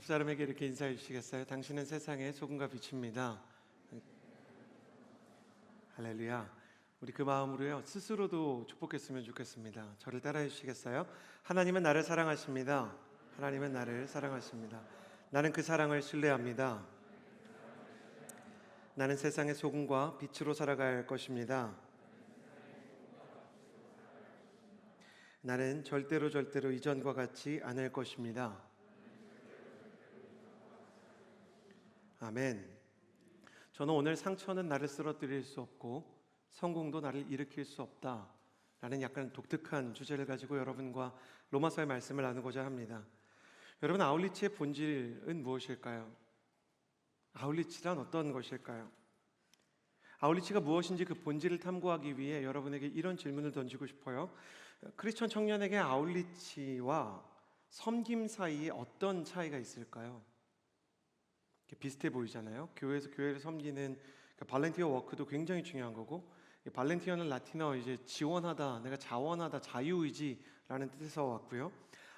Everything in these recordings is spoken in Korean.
사람에게 이렇게 인사해 주시겠어요? 당신은 세상의 소금과 빛입니다. 할렐루야. 우리 그 마음으로요 스스로도 축복했으면 좋겠습니다. 저를 따라해 주시겠어요? 하나님은 나를 사랑하십니다. 하나님은 나를 사랑하십니다. 나는 그 사랑을 신뢰합니다. 나는 세상의 소금과 빛으로 살아갈 것입니다. 나는 절대로 이전과 같지 않을 것입니다. 아멘. 저는 오늘 상처는 나를 쓰러뜨릴 수 없고 성공도 나를 일으킬 수 없다 라는 약간 독특한 주제를 가지고 여러분과 로마서의 말씀을 나누고자 합니다. 여러분, 아울리치의 본질은 무엇일까요? 아울리치란 어떤 것일까요? 아울리치가 무엇인지 그 본질을 탐구하기 위해 여러분에게 이런 질문을 던지고 싶어요. 크리스천 청년에게 아울리치와 섬김 사이에 어떤 차이가 있을까요? 비슷해 보이잖아요. 교회에서 교회를 섬기는 발렌티어 워크도 굉장히 중요한 거고, 발렌티어는 라틴어 이제 지원하다, 내가 자원하다, 자유의지라는 뜻에서 왔고요.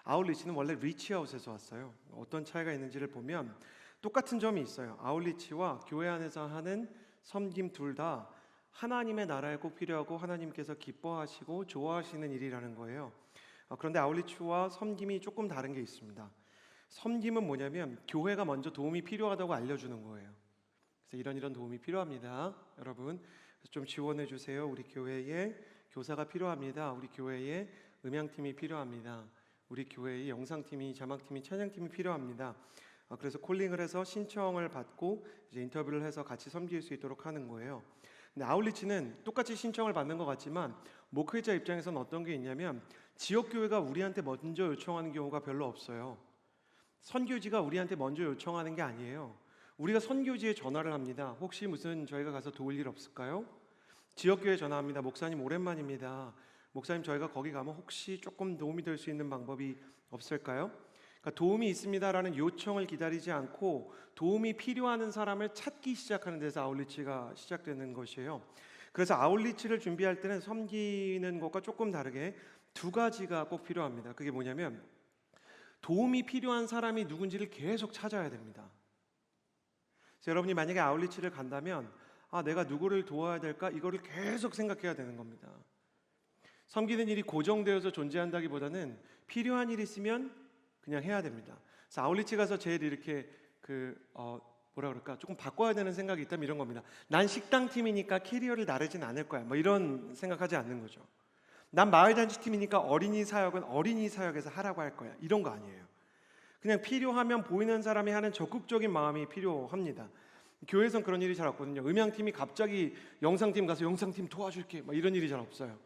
아울리치는 원래 리치아웃에서 왔어요. 어떤 차이가 있는지를 보면 똑같은 점이 있어요. 아울리치와 교회 안에서 하는 섬김 둘 다 하나님의 나라에 꼭 필요하고 하나님께서 기뻐하시고 좋아하시는 일이라는 거예요. 그런데 아울리치와 섬김이 조금 다른 게 있습니다. 섬김은 뭐냐면 교회가 먼저 도움이 필요하다고 알려주는 거예요. 그래서 이런 도움이 필요합니다. 여러분 좀 지원해 주세요. 우리 교회에 교사가 필요합니다. 우리 교회에 음향팀이 필요합니다. 우리 교회에 영상팀이, 자막팀이, 찬양팀이 필요합니다. 그래서 콜링을 해서 신청을 받고 이제 인터뷰를 해서 같이 섬길 수 있도록 하는 거예요. 근데 아울리치는 똑같이 신청을 받는 것 같지만 목회자 입장에서는 어떤 게 있냐면 지역교회가 우리한테 먼저 요청하는 경우가 별로 없어요. 선교지가 우리한테 먼저 요청하는 게 아니에요. 우리가 선교지에 전화를 합니다. 혹시 무슨 저희가 가서 도울 일 없을까요? 지역교회에 전화합니다. 목사님 오랜만입니다. 목사님 저희가 거기 가면 혹시 조금 도움이 될 수 있는 방법이 없을까요? 그러니까 도움이 있습니다라는 요청을 기다리지 않고 도움이 필요한 사람을 찾기 시작하는 데서 아울리치가 시작되는 것이에요. 그래서 아울리치를 준비할 때는 섬기는 것과 조금 다르게 두 가지가 꼭 필요합니다. 그게 뭐냐면 도움이 필요한 사람이 누군지를 계속 찾아야 됩니다. 그래서 여러분이 만약에 아울리치를 간다면 내가 누구를 도와야 될까? 이거를 계속 생각해야 되는 겁니다. 섬기는 일이 고정되어서 존재한다기보다는 필요한 일이 있으면 그냥 해야 됩니다. 그래서 아울리치 가서 제일 이렇게 조금 바꿔야 되는 생각이 있다면 이런 겁니다. 난 식당팀이니까 캐리어를 나르진 않을 거야. 이런 생각하지 않는 거죠. 난 마을잔치팀이니까 어린이 사역은 어린이 사역에서 하라고 할 거야. 이런 거 아니에요. 그냥 필요하면 보이는 사람이 하는 적극적인 마음이 필요합니다. 교회에선 그런 일이 잘 없거든요. 음향팀이 갑자기 영상팀 가서 영상팀 도와줄게 이런 일이 잘 없어요.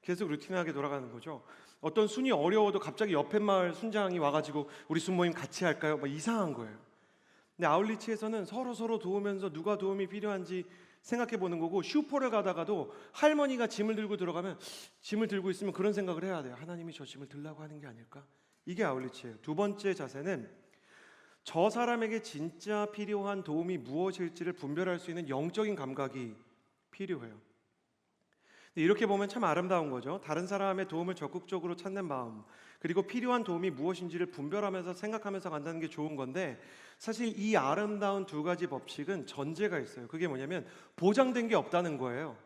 계속 루틴하게 돌아가는 거죠. 어떤 순이 어려워도 갑자기 옆에 마을 순장이 와가지고 우리 순모임 같이 할까요? 이상한 거예요. 근데 아울리치에서는 서로 도우면서 누가 도움이 필요한지 생각해 보는 거고, 슈퍼를 가다가도 할머니가 짐을 들고 들어가면 짐을 들고 있으면 그런 생각을 해야 돼요. 하나님이 저 짐을 들라고 하는 게 아닐까? 이게 아울리치예요. 두 번째 자세는 저 사람에게 진짜 필요한 도움이 무엇일지를 분별할 수 있는 영적인 감각이 필요해요. 이렇게 보면 참 아름다운 거죠. 다른 사람의 도움을 적극적으로 찾는 마음, 그리고 필요한 도움이 무엇인지를 분별하면서 생각하면서 간다는 게 좋은 건데, 사실 이 아름다운 두 가지 법칙은 전제가 있어요. 그게 뭐냐면 보장된 게 없다는 거예요.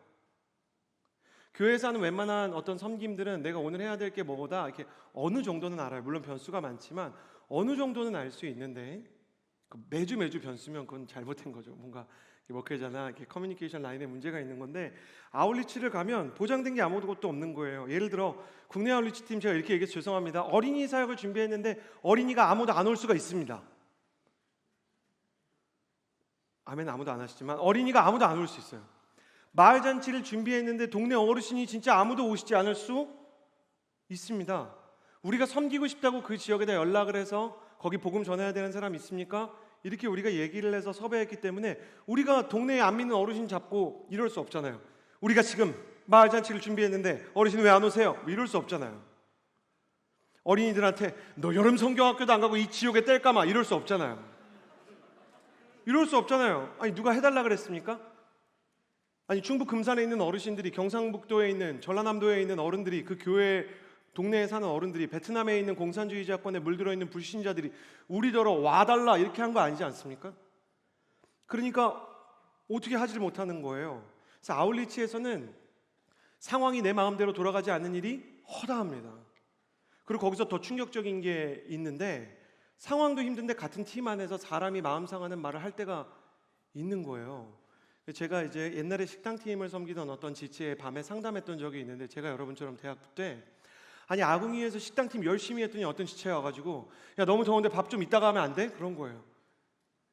교회에서 하는 웬만한 어떤 섬김들은 내가 오늘 해야 될 게 뭐다 이렇게 어느 정도는 알아요. 물론 변수가 많지만 어느 정도는 알 수 있는데 매주 변수면 그건 잘못된 거죠. 뭔가 목회자나 이렇게 커뮤니케이션 라인에 문제가 있는 건데, 아울리치를 가면 보장된 게 아무것도 없는 거예요. 예를 들어 국내 아울리치 팀 제가 이렇게 얘기해서 죄송합니다. 어린이 사역을 준비했는데 어린이가 아무도 안 올 수가 있습니다. 아멘. 아무도 안 하시지만 어린이가 아무도 안 올 수 있어요. 마을잔치를 준비했는데 동네 어르신이 진짜 아무도 오시지 않을 수 있습니다. 우리가 섬기고 싶다고 그 지역에다 연락을 해서 거기 복음 전해야 되는 사람 있습니까? 이렇게 우리가 얘기를 해서 섭외했기 때문에 우리가 동네에 안 믿는 어르신 잡고 이럴 수 없잖아요. 우리가 지금 마을잔치를 준비했는데 어르신 왜 안 오세요? 이럴 수 없잖아요. 어린이들한테 너 여름 성경학교도 안 가고 이 지옥에 뗄까마 이럴 수 없잖아요. 이럴 수 없잖아요. 아니 누가 해달라 그랬습니까? 아니 충북 금산에 있는 어르신들이, 경상북도에 있는, 전라남도에 있는 어른들이 그 교회 동네에 사는 어른들이, 베트남에 있는 공산주의자권에 물들어 있는 불신자들이 우리더러 와달라 이렇게 한 거 아니지 않습니까? 그러니까 어떻게 하지를 못하는 거예요. 그래서 아울리치에서는 상황이 내 마음대로 돌아가지 않는 일이 허다합니다. 그리고 거기서 더 충격적인 게 있는데, 상황도 힘든데 같은 팀 안에서 사람이 마음 상하는 말을 할 때가 있는 거예요. 제가 이제 옛날에 식당팀을 섬기던 어떤 지체에 밤에 상담했던 적이 있는데, 제가 여러분처럼 대학부 때 아니 아궁이에서 식당팀 열심히 했더니 어떤 지체가 와가지고 야 너무 더운데 밥 좀 이따가 하면 안 돼? 그런 거예요.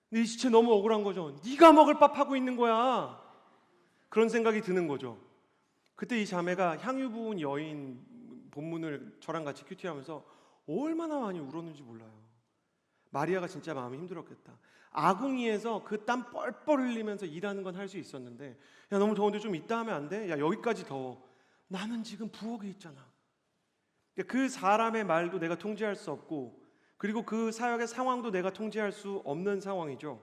근데 이 지체 너무 억울한 거죠. 네가 먹을 밥 하고 있는 거야. 그런 생각이 드는 거죠. 그때 이 자매가 향유 부은 여인 본문을 저랑 같이 큐티하면서 얼마나 많이 울었는지 몰라요. 마리아가 진짜 마음이 힘들었겠다. 아궁이에서 그 땀 뻘뻘 흘리면서 일하는 건 할 수 있었는데, 야 너무 더운데 좀 이따 하면 안 돼? 야 여기까지 더워. 나는 지금 부엌에 있잖아. 그 사람의 말도 내가 통제할 수 없고, 그리고 그 사역의 상황도 내가 통제할 수 없는 상황이죠.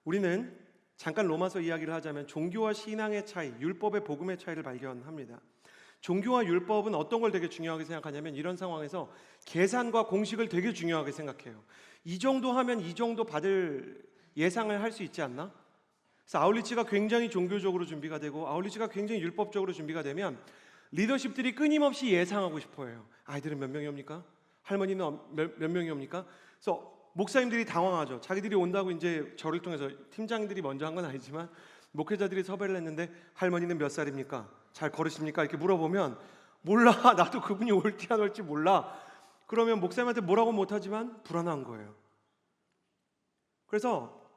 우리는 잠깐 로마서 이야기를 하자면 종교와 신앙의 차이, 율법의 복음의 차이를 발견합니다. 종교와 율법은 어떤 걸 되게 중요하게 생각하냐면, 이런 상황에서 계산과 공식을 되게 중요하게 생각해요. 이 정도 하면 이 정도 받을 예상을 할 수 있지 않나? 그래서 아울리치가 굉장히 종교적으로 준비가 되고 아울리치가 굉장히 율법적으로 준비가 되면 리더십들이 끊임없이 예상하고 싶어해요. 아이들은 몇 명이 옵니까? 할머니는 몇 명이 옵니까? 그래서 목사님들이 당황하죠. 자기들이 온다고 이제 저를 통해서, 팀장들이 먼저 한 건 아니지만 목회자들이 섭외를 했는데 할머니는 몇 살입니까? 잘 걸으십니까? 이렇게 물어보면 몰라. 나도 그분이 올지 안 올지 몰라. 그러면 목사님한테 뭐라고 못하지만 불안한 거예요. 그래서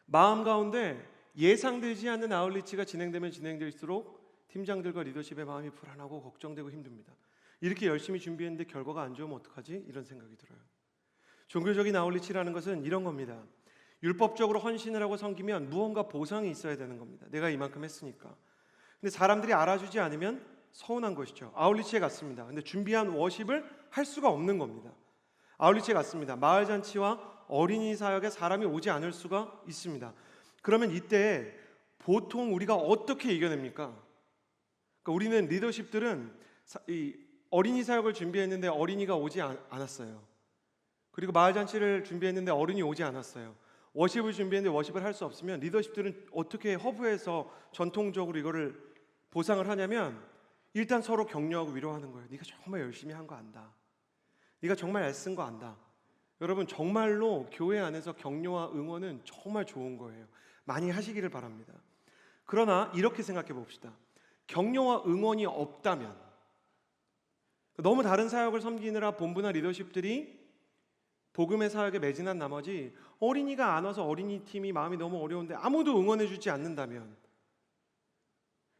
마음 가운데 예상되지 않는 아울리치가 진행되면 진행될수록 팀장들과 리더십의 마음이 불안하고 걱정되고 힘듭니다. 이렇게 열심히 준비했는데 결과가 안 좋으면 어떡하지? 이런 생각이 들어요. 종교적인 아울리치라는 것은 이런 겁니다. 율법적으로 헌신을 하고 섬기면 무언가 보상이 있어야 되는 겁니다. 내가 이만큼 했으니까. 근데 사람들이 알아주지 않으면 서운한 것이죠. 아울리치에 갔습니다. 근데 준비한 워십을 할 수가 없는 겁니다. 아울리치에 갔습니다. 마을 잔치와 어린이 사역에 사람이 오지 않을 수가 있습니다. 그러면 이때 보통 우리가 어떻게 이겨냅니까? 그러니까 우리는 리더십들은 이 어린이 사역을 준비했는데 어린이가 오지 않았어요. 그리고 마을 잔치를 준비했는데 어른이 오지 않았어요. 워십을 준비했는데 워십을 할 수 없으면 리더십들은 어떻게 허브에서 전통적으로 이거를 보상을 하냐면, 일단 서로 격려하고 위로하는 거예요. 네가 정말 열심히 한 거 안다. 네가 정말 애쓴 거 안다. 여러분 정말로 교회 안에서 격려와 응원은 정말 좋은 거예요. 많이 하시기를 바랍니다. 그러나 이렇게 생각해 봅시다. 격려와 응원이 없다면, 너무 다른 사역을 섬기느라 본부나 리더십들이 복음의 사역에 매진한 나머지 어린이가 안 와서 어린이 팀이 마음이 너무 어려운데 아무도 응원해 주지 않는다면,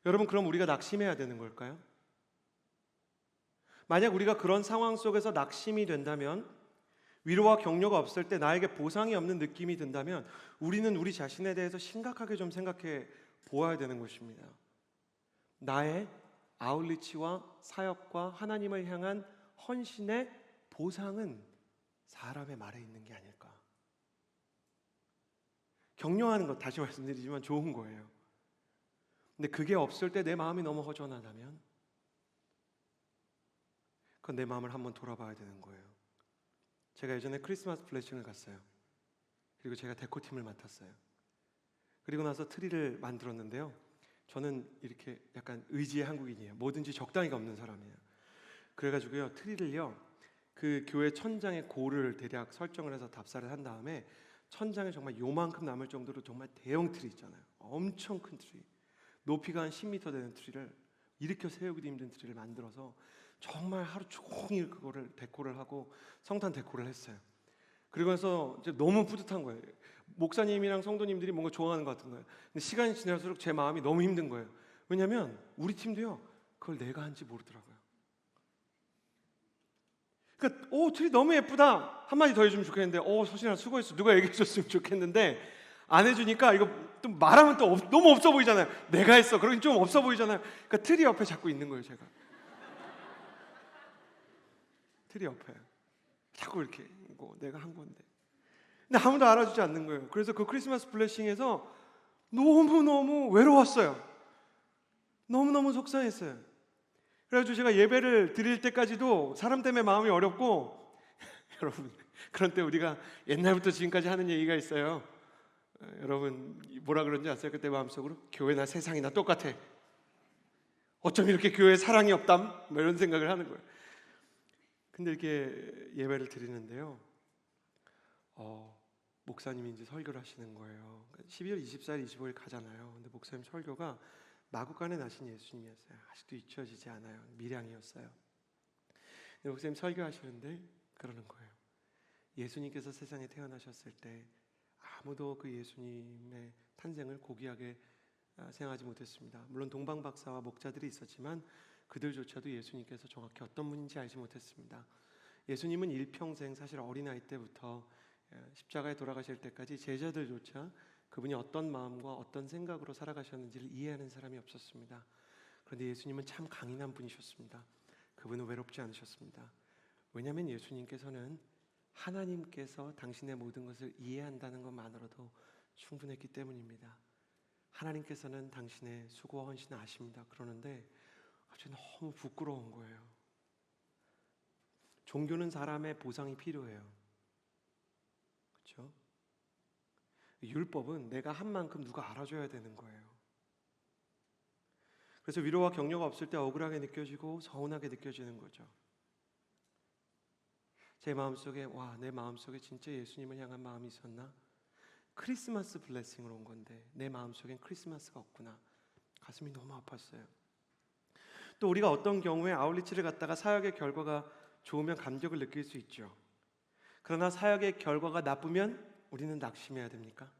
여러분 그럼 우리가 낙심해야 되는 걸까요? 만약 우리가 그런 상황 속에서 낙심이 된다면, 위로와 격려가 없을 때 나에게 보상이 없는 느낌이 든다면, 우리는 우리 자신에 대해서 심각하게 좀 생각해 보아야 되는 것입니다. 나의 아울리치와 사역과 하나님을 향한 헌신의 보상은 사람의 말에 있는 게 아닐까. 격려하는 것, 다시 말씀드리지만 좋은 거예요. 근데 그게 없을 때 내 마음이 너무 허전하다면, 그건 내 마음을 한번 돌아봐야 되는 거예요. 제가 예전에 크리스마스 블레싱을 갔어요. 그리고 제가 데코팀을 맡았어요. 그리고 나서 트리를 만들었는데요. 저는 이렇게 약간 의지의 한국인이에요. 뭐든지 적당히가 없는 사람이에요. 그래가지고요, 트리를요, 그 교회 천장에 고를 대략 설정을 해서 답사를 한 다음에 천장에 정말 요만큼 남을 정도로 정말 대형 트리 있잖아요. 엄청 큰 트리, 높이가 한 10m 되는 트리를, 일으켜 세우기도 힘든 트리를 만들어서 정말 하루 종일 그거를 데코를 하고 성탄 데코를 했어요. 그리고 나서 이제 너무 뿌듯한 거예요. 목사님이랑 성도님들이 뭔가 좋아하는 것 같은 거예요. 근데 시간이 지날수록 제 마음이 너무 힘든 거예요. 왜냐하면 우리 팀도요, 그걸 내가 한지 모르더라고요. 그러니까 트리 너무 예쁘다 한마디 더 해주면 좋겠는데, 서진아 수고했어, 누가 얘기해 줬으면 좋겠는데 안 해주니까 이거 또 말하면 또 너무 없어 보이잖아요. 내가 했어, 그러긴 좀 없어 보이잖아요. 그러니까 트리 옆에 자꾸 있는 거예요. 제가 트리 옆에 자꾸 이렇게, 이거 내가 한 건데. 근데 아무도 알아주지 않는 거예요. 그래서 그 크리스마스 블레싱에서 너무너무 외로웠어요. 너무너무 속상했어요. 그래가지고 제가 예배를 드릴 때까지도 사람 때문에 마음이 어렵고 여러분, 그런 때 우리가 옛날부터 지금까지 하는 얘기가 있어요. 여러분 뭐라 그런지 아세요? 그때 마음속으로 교회나 세상이나 똑같아. 어쩜 이렇게 교회에 사랑이 없담? 뭐 이런 생각을 하는 거예요. 근데 이렇게 예배를 드리는데요, 목사님이 이제 설교를 하시는 거예요. 12월 24일, 25일 가잖아요. 근데 목사님 설교가 마구간에 나신 예수님이었어요. 아직도 잊혀지지 않아요. 밀양이었어요. 근데 목사님 설교하시는데 그러는 거예요. 예수님께서 세상에 태어나셨을 때 아무도 그 예수님의 탄생을 고귀하게 생각하지 못했습니다. 물론 동방박사와 목자들이 있었지만 그들조차도 예수님께서 정확히 어떤 분인지 알지 못했습니다. 예수님은 일평생 사실 어린아이 때부터 십자가에 돌아가실 때까지 제자들조차 그분이 어떤 마음과 어떤 생각으로 살아가셨는지를 이해하는 사람이 없었습니다. 그런데 예수님은 참 강인한 분이셨습니다. 그분은 외롭지 않으셨습니다. 왜냐하면 예수님께서는 하나님께서 당신의 모든 것을 이해한다는 것만으로도 충분했기 때문입니다. 하나님께서는 당신의 수고와 헌신을 아십니다. 그러는데 갑자기 너무 부끄러운 거예요. 종교는 사람의 보상이 필요해요. 그렇죠? 율법은 내가 한 만큼 누가 알아줘야 되는 거예요. 그래서 위로와 격려가 없을 때 억울하게 느껴지고 서운하게 느껴지는 거죠. 제 마음속에 내 마음속에 진짜 예수님을 향한 마음이 있었나? 크리스마스 블레싱으로 온 건데 내 마음속엔 크리스마스가 없구나. 가슴이 너무 아팠어요. 또 우리가 어떤 경우에 아울리치를 갔다가 사역의 결과가 좋으면 감격을 느낄 수 있죠. 그러나 사역의 결과가 나쁘면 우리는 낙심해야 됩니까?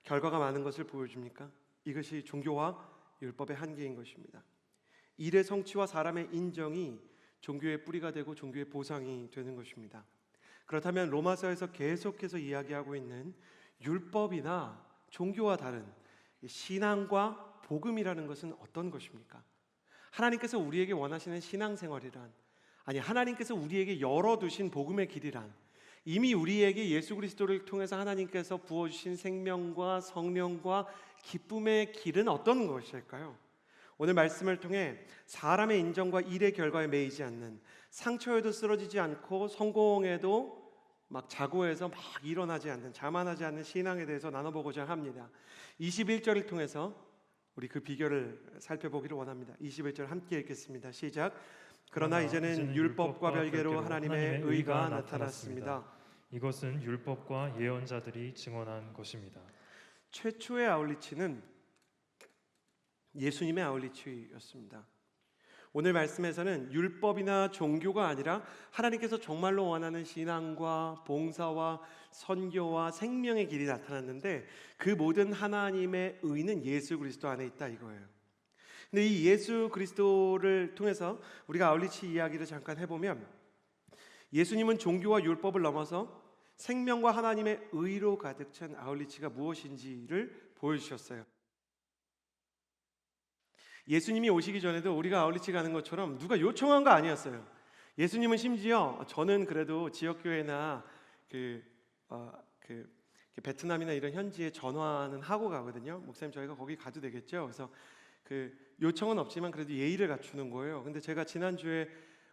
결과가 많은 것을 보여줍니까? 이것이 종교와 율법의 한계인 것입니다. 일의 성취와 사람의 인정이 종교의 뿌리가 되고 종교의 보상이 되는 것입니다. 그렇다면 로마서에서 계속해서 이야기하고 있는 율법이나 종교와 다른 신앙과 복음이라는 것은 어떤 것입니까? 하나님께서 우리에게 원하시는 신앙생활이란, 아니 하나님께서 우리에게 열어두신 복음의 길이란, 이미 우리에게 예수 그리스도를 통해서 하나님께서 부어주신 생명과 성령과 기쁨의 길은 어떤 것일까요? 오늘 말씀을 통해 사람의 인정과 일의 결과에 매이지 않는, 상처에도 쓰러지지 않고 성공에도 막 자고해서 막 일어나지 않는, 자만하지 않는 신앙에 대해서 나눠보고자 합니다. 21절을 통해서 우리 그 비결을 살펴보기를 원합니다. 21절 함께 읽겠습니다. 시작. 그러나 이제는 율법과 별개로 하나님의 의가 나타났습니다. 이것은 율법과 예언자들이 증언한 것입니다. 최초의 아울리치는 예수님의 아울리치였습니다. 오늘 말씀에서는 율법이나 종교가 아니라 하나님께서 정말로 원하는 신앙과 봉사와 선교와 생명의 길이 나타났는데, 그 모든 하나님의 의는 예수 그리스도 안에 있다 이거예요. 근데 이 예수 그리스도를 통해서 우리가 아울리치 이야기를 잠깐 해보면, 예수님은 종교와 율법을 넘어서 생명과 하나님의 의로 가득 찬 아울리치가 무엇인지를 보여주셨어요. 예수님이 오시기 전에도 우리가 아울리치 가는 것처럼 누가 요청한 거 아니었어요. 예수님은 심지어 저는 그래도 지역교회나 베트남이나 이런 현지에 전화는 하고 가거든요. 목사님 저희가 거기 가도 되겠죠? 그래서 요청은 없지만 그래도 예의를 갖추는 거예요. 근데 제가 지난주에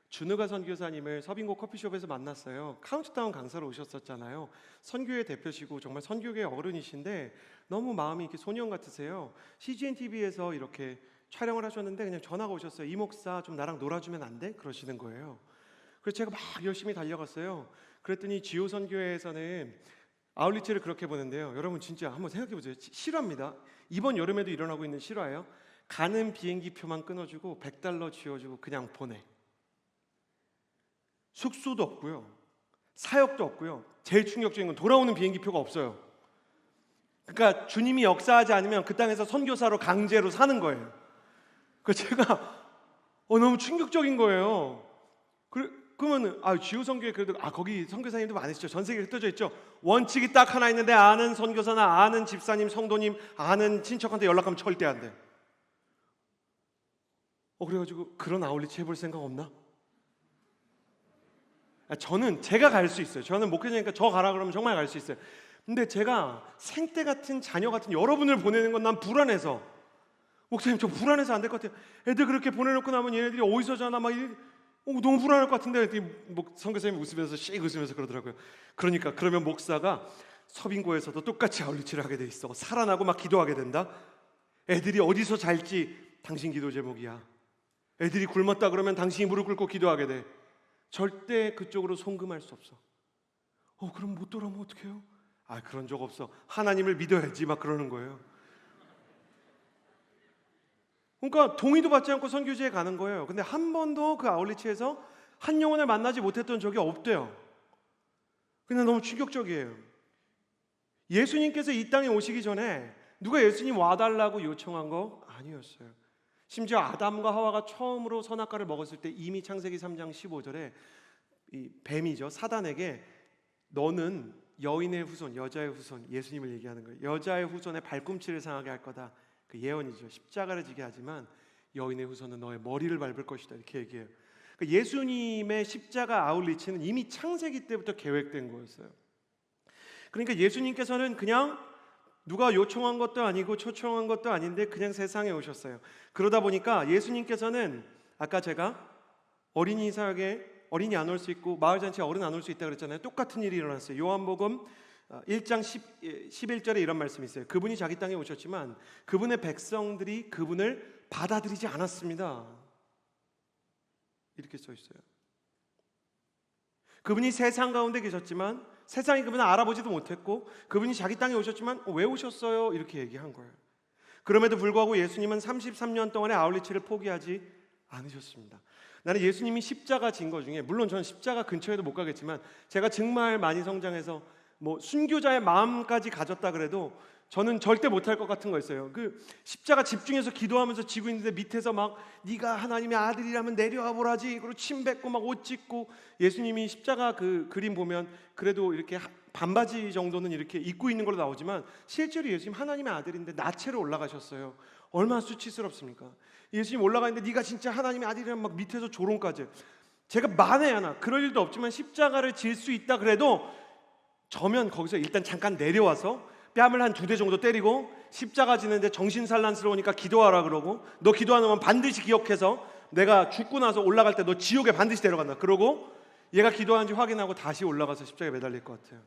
준우가 선교사님을 서빙고 커피숍에서 만났어요. 카운트다운 강사로 오셨었잖아요. 선교회 대표시고 정말 선교계 어른이신데 너무 마음이 이렇게 소년 같으세요. CGN TV에서 이렇게 촬영을 하셨는데 그냥 전화가 오셨어요. 이 목사 좀 나랑 놀아주면 안 돼? 그러시는 거예요. 그래서 제가 막 열심히 달려갔어요. 그랬더니 지오 선교회에서는 아울리치를 그렇게 보는데요. 여러분 진짜 한번 생각해 보세요. 실화입니다. 이번 여름에도 일어나고 있는 실화예요. 가는 비행기 표만 끊어주고 $100 쥐어주고 그냥 보내. 숙소도 없고요, 사역도 없고요. 제일 충격적인 건 돌아오는 비행기 표가 없어요. 그러니까 주님이 역사하지 않으면 그 땅에서 선교사로 강제로 사는 거예요. 그 제가 너무 충격적인 거예요. 그러면 지오 선교회 그래도 거기 선교사님도 많으시죠. 전 세계에 흩어져 있죠. 원칙이 딱 하나 있는데 아는 선교사나 아는 집사님, 성도님, 아는 친척한테 연락하면 절대 안 돼. 그래가지고 그런 아울리치 해볼 생각 없나? 저는 제가 갈 수 있어요. 저는 목회자니까 저 가라 그러면 정말 갈 수 있어요. 근데 제가 생때 같은 자녀 같은 여러분을 보내는 건 난 불안해서, 목사님 저 불안해서 안 될 것 같아요. 애들 그렇게 보내놓고 나면 얘네들이 어디서 자나 막 너무 불안할 것 같은데 선교사님이 웃으면서 씩 웃으면서 그러더라고요. 그러니까 그러면 목사가 서빙고에서도 똑같이 아울리치를 하게 돼 있어. 살아나고 막 기도하게 된다. 애들이 어디서 잘지 당신 기도 제목이야. 애들이 굶었다 그러면 당신이 무릎 꿇고 기도하게 돼. 절대 그쪽으로 송금할 수 없어. 그럼 못 돌아오면 어떡해요? 그런 적 없어. 하나님을 믿어야지 막 그러는 거예요. 그러니까 동의도 받지 않고 선교지에 가는 거예요. 근데 한 번도 그 아울리치에서 한 영혼을 만나지 못했던 적이 없대요. 근데 너무 충격적이에요. 예수님께서 이 땅에 오시기 전에 누가 예수님 와달라고 요청한 거 아니었어요. 심지어 아담과 하와가 처음으로 선악과를 먹었을 때 이미 창세기 3장 15절에 이 뱀이죠, 사단에게 너는 여인의 후손, 여자의 후손, 예수님을 얘기하는 거예요. 여자의 후손의 발꿈치를 상하게 할 거다. 그 예언이죠. 십자가를 지게 하지만 여인의 후손은 너의 머리를 밟을 것이다. 이렇게 얘기해요. 그러니까 예수님의 십자가 아울리치는 이미 창세기 때부터 계획된 거였어요. 그러니까 예수님께서는 그냥 누가 요청한 것도 아니고 초청한 것도 아닌데 그냥 세상에 오셨어요. 그러다 보니까 예수님께서는 아까 제가 어린이 사역에 어린이 안 올 수 있고 마을잔치에 어른 안 올 수 있다 그랬잖아요. 똑같은 일이 일어났어요. 요한복음 1장 11절에 이런 말씀이 있어요. 그분이 자기 땅에 오셨지만 그분의 백성들이 그분을 받아들이지 않았습니다. 이렇게 써 있어요. 그분이 세상 가운데 계셨지만 세상이 그분을 알아보지도 못했고 그분이 자기 땅에 오셨지만 왜 오셨어요? 이렇게 얘기한 거예요. 그럼에도 불구하고 예수님은 33년 동안의 아울리치를 포기하지 않으셨습니다. 나는 예수님이 십자가 진 거 중에, 물론 저는 십자가 근처에도 못 가겠지만 제가 정말 많이 성장해서 순교자의 마음까지 가졌다 그래도 저는 절대 못할 것 같은 거 있어요. 그 십자가 집중해서 기도하면서 지고 있는데 밑에서 막 네가 하나님의 아들이라면 내려와 보라지, 그리고 침 뱉고 막 옷 찢고, 예수님이 십자가 그 그림 보면 그래도 이렇게 반바지 정도는 이렇게 입고 있는 걸로 나오지만 실제로 예수님 하나님의 아들인데 나체로 올라가셨어요. 얼마나 수치스럽습니까? 예수님 올라가는데 네가 진짜 하나님의 아들이라면 막 밑에서 조롱까지. 제가 만에 하나 그럴 일도 없지만 십자가를 질 수 있다 그래도 저면 거기서 일단 잠깐 내려와서 뺨을 한 2대 정도 때리고, 십자가 지는데 정신산란스러우니까 기도하라 그러고, 너 기도하는 건 반드시 기억해서 내가 죽고 나서 올라갈 때 너 지옥에 반드시 데려간다 그러고 얘가 기도하는지 확인하고 다시 올라가서 십자가에 매달릴 것 같아요.